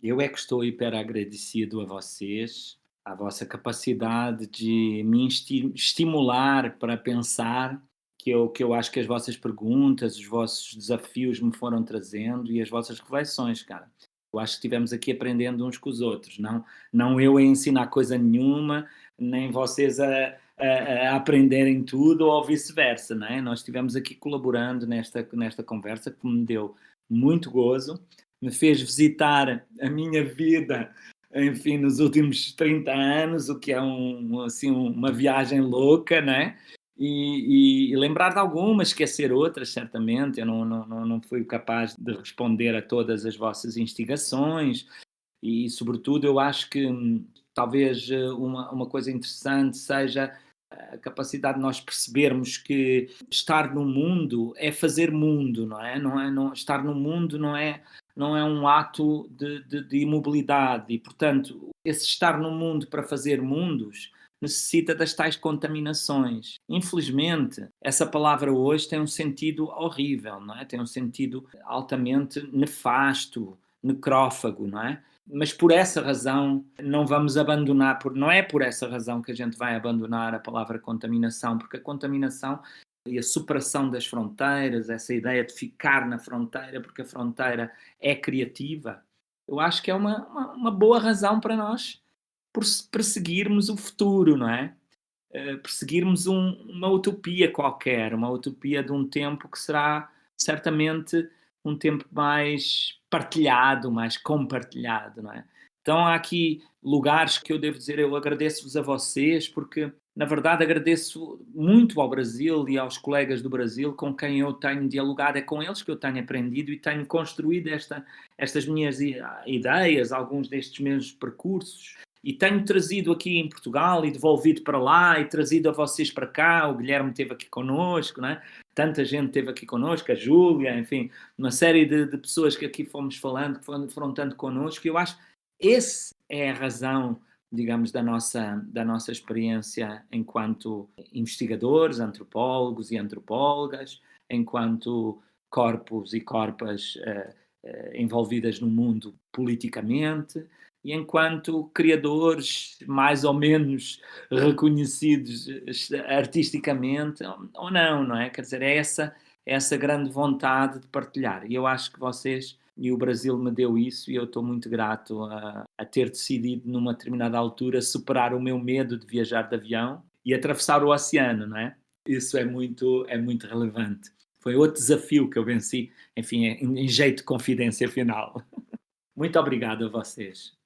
eu é que estou hiper agradecido a vocês, à vossa capacidade de me estimular para pensar, que eu acho que as vossas perguntas, os vossos desafios me foram trazendo e as vossas reflexões, cara. Eu acho que estivemos aqui aprendendo uns com os outros, não eu a ensinar coisa nenhuma, nem vocês a aprenderem tudo ou vice-versa, não é? Nós estivemos aqui colaborando nesta conversa que me deu muito gozo, me fez visitar a minha vida, enfim, nos últimos 30 anos, o que é assim, uma viagem louca, não é? E lembrar de algumas, esquecer outras, certamente. Eu não fui capaz de responder a todas as vossas instigações e, sobretudo, eu acho que talvez uma coisa interessante seja a capacidade de nós percebermos que estar no mundo é fazer mundo, não é? Estar no mundo não é um ato de imobilidade e, portanto, esse estar no mundo para fazer mundos necessita das tais contaminações. Infelizmente, essa palavra hoje tem um sentido horrível, não é? Tem um sentido altamente nefasto, necrófago, não é? Mas por essa razão não vamos abandonar, não é por essa razão que a gente vai abandonar a palavra contaminação, porque a contaminação e a superação das fronteiras, essa ideia de ficar na fronteira, porque a fronteira é criativa, eu acho que é uma boa razão para nós por perseguirmos o futuro, não é? Perseguirmos uma utopia qualquer, uma utopia de um tempo que será certamente um tempo mais partilhado, mais compartilhado, não é? Então há aqui lugares que eu devo dizer, eu agradeço-vos a vocês, porque na verdade agradeço muito ao Brasil e aos colegas do Brasil com quem eu tenho dialogado, é com eles que eu tenho aprendido e tenho construído estas minhas ideias, alguns destes meus percursos. E tenho trazido aqui em Portugal e devolvido para lá e trazido a vocês para cá. O Guilherme esteve aqui connosco, não é? Tanta gente esteve aqui connosco, a Júlia, enfim, uma série de pessoas que aqui fomos falando, que foram tanto connosco. E eu acho que essa é a razão, digamos, da nossa experiência enquanto investigadores, antropólogos e antropólogas, enquanto corpos e corpas envolvidas no mundo politicamente, e enquanto criadores mais ou menos reconhecidos artisticamente, ou não é? Quer dizer, é essa grande vontade de partilhar. E eu acho que vocês e o Brasil me deu isso e eu estou muito grato a ter decidido numa determinada altura superar o meu medo de viajar de avião e atravessar o oceano, não é? Isso é muito relevante. Foi outro desafio que eu venci, enfim, em jeito de confidência final. Muito obrigado a vocês.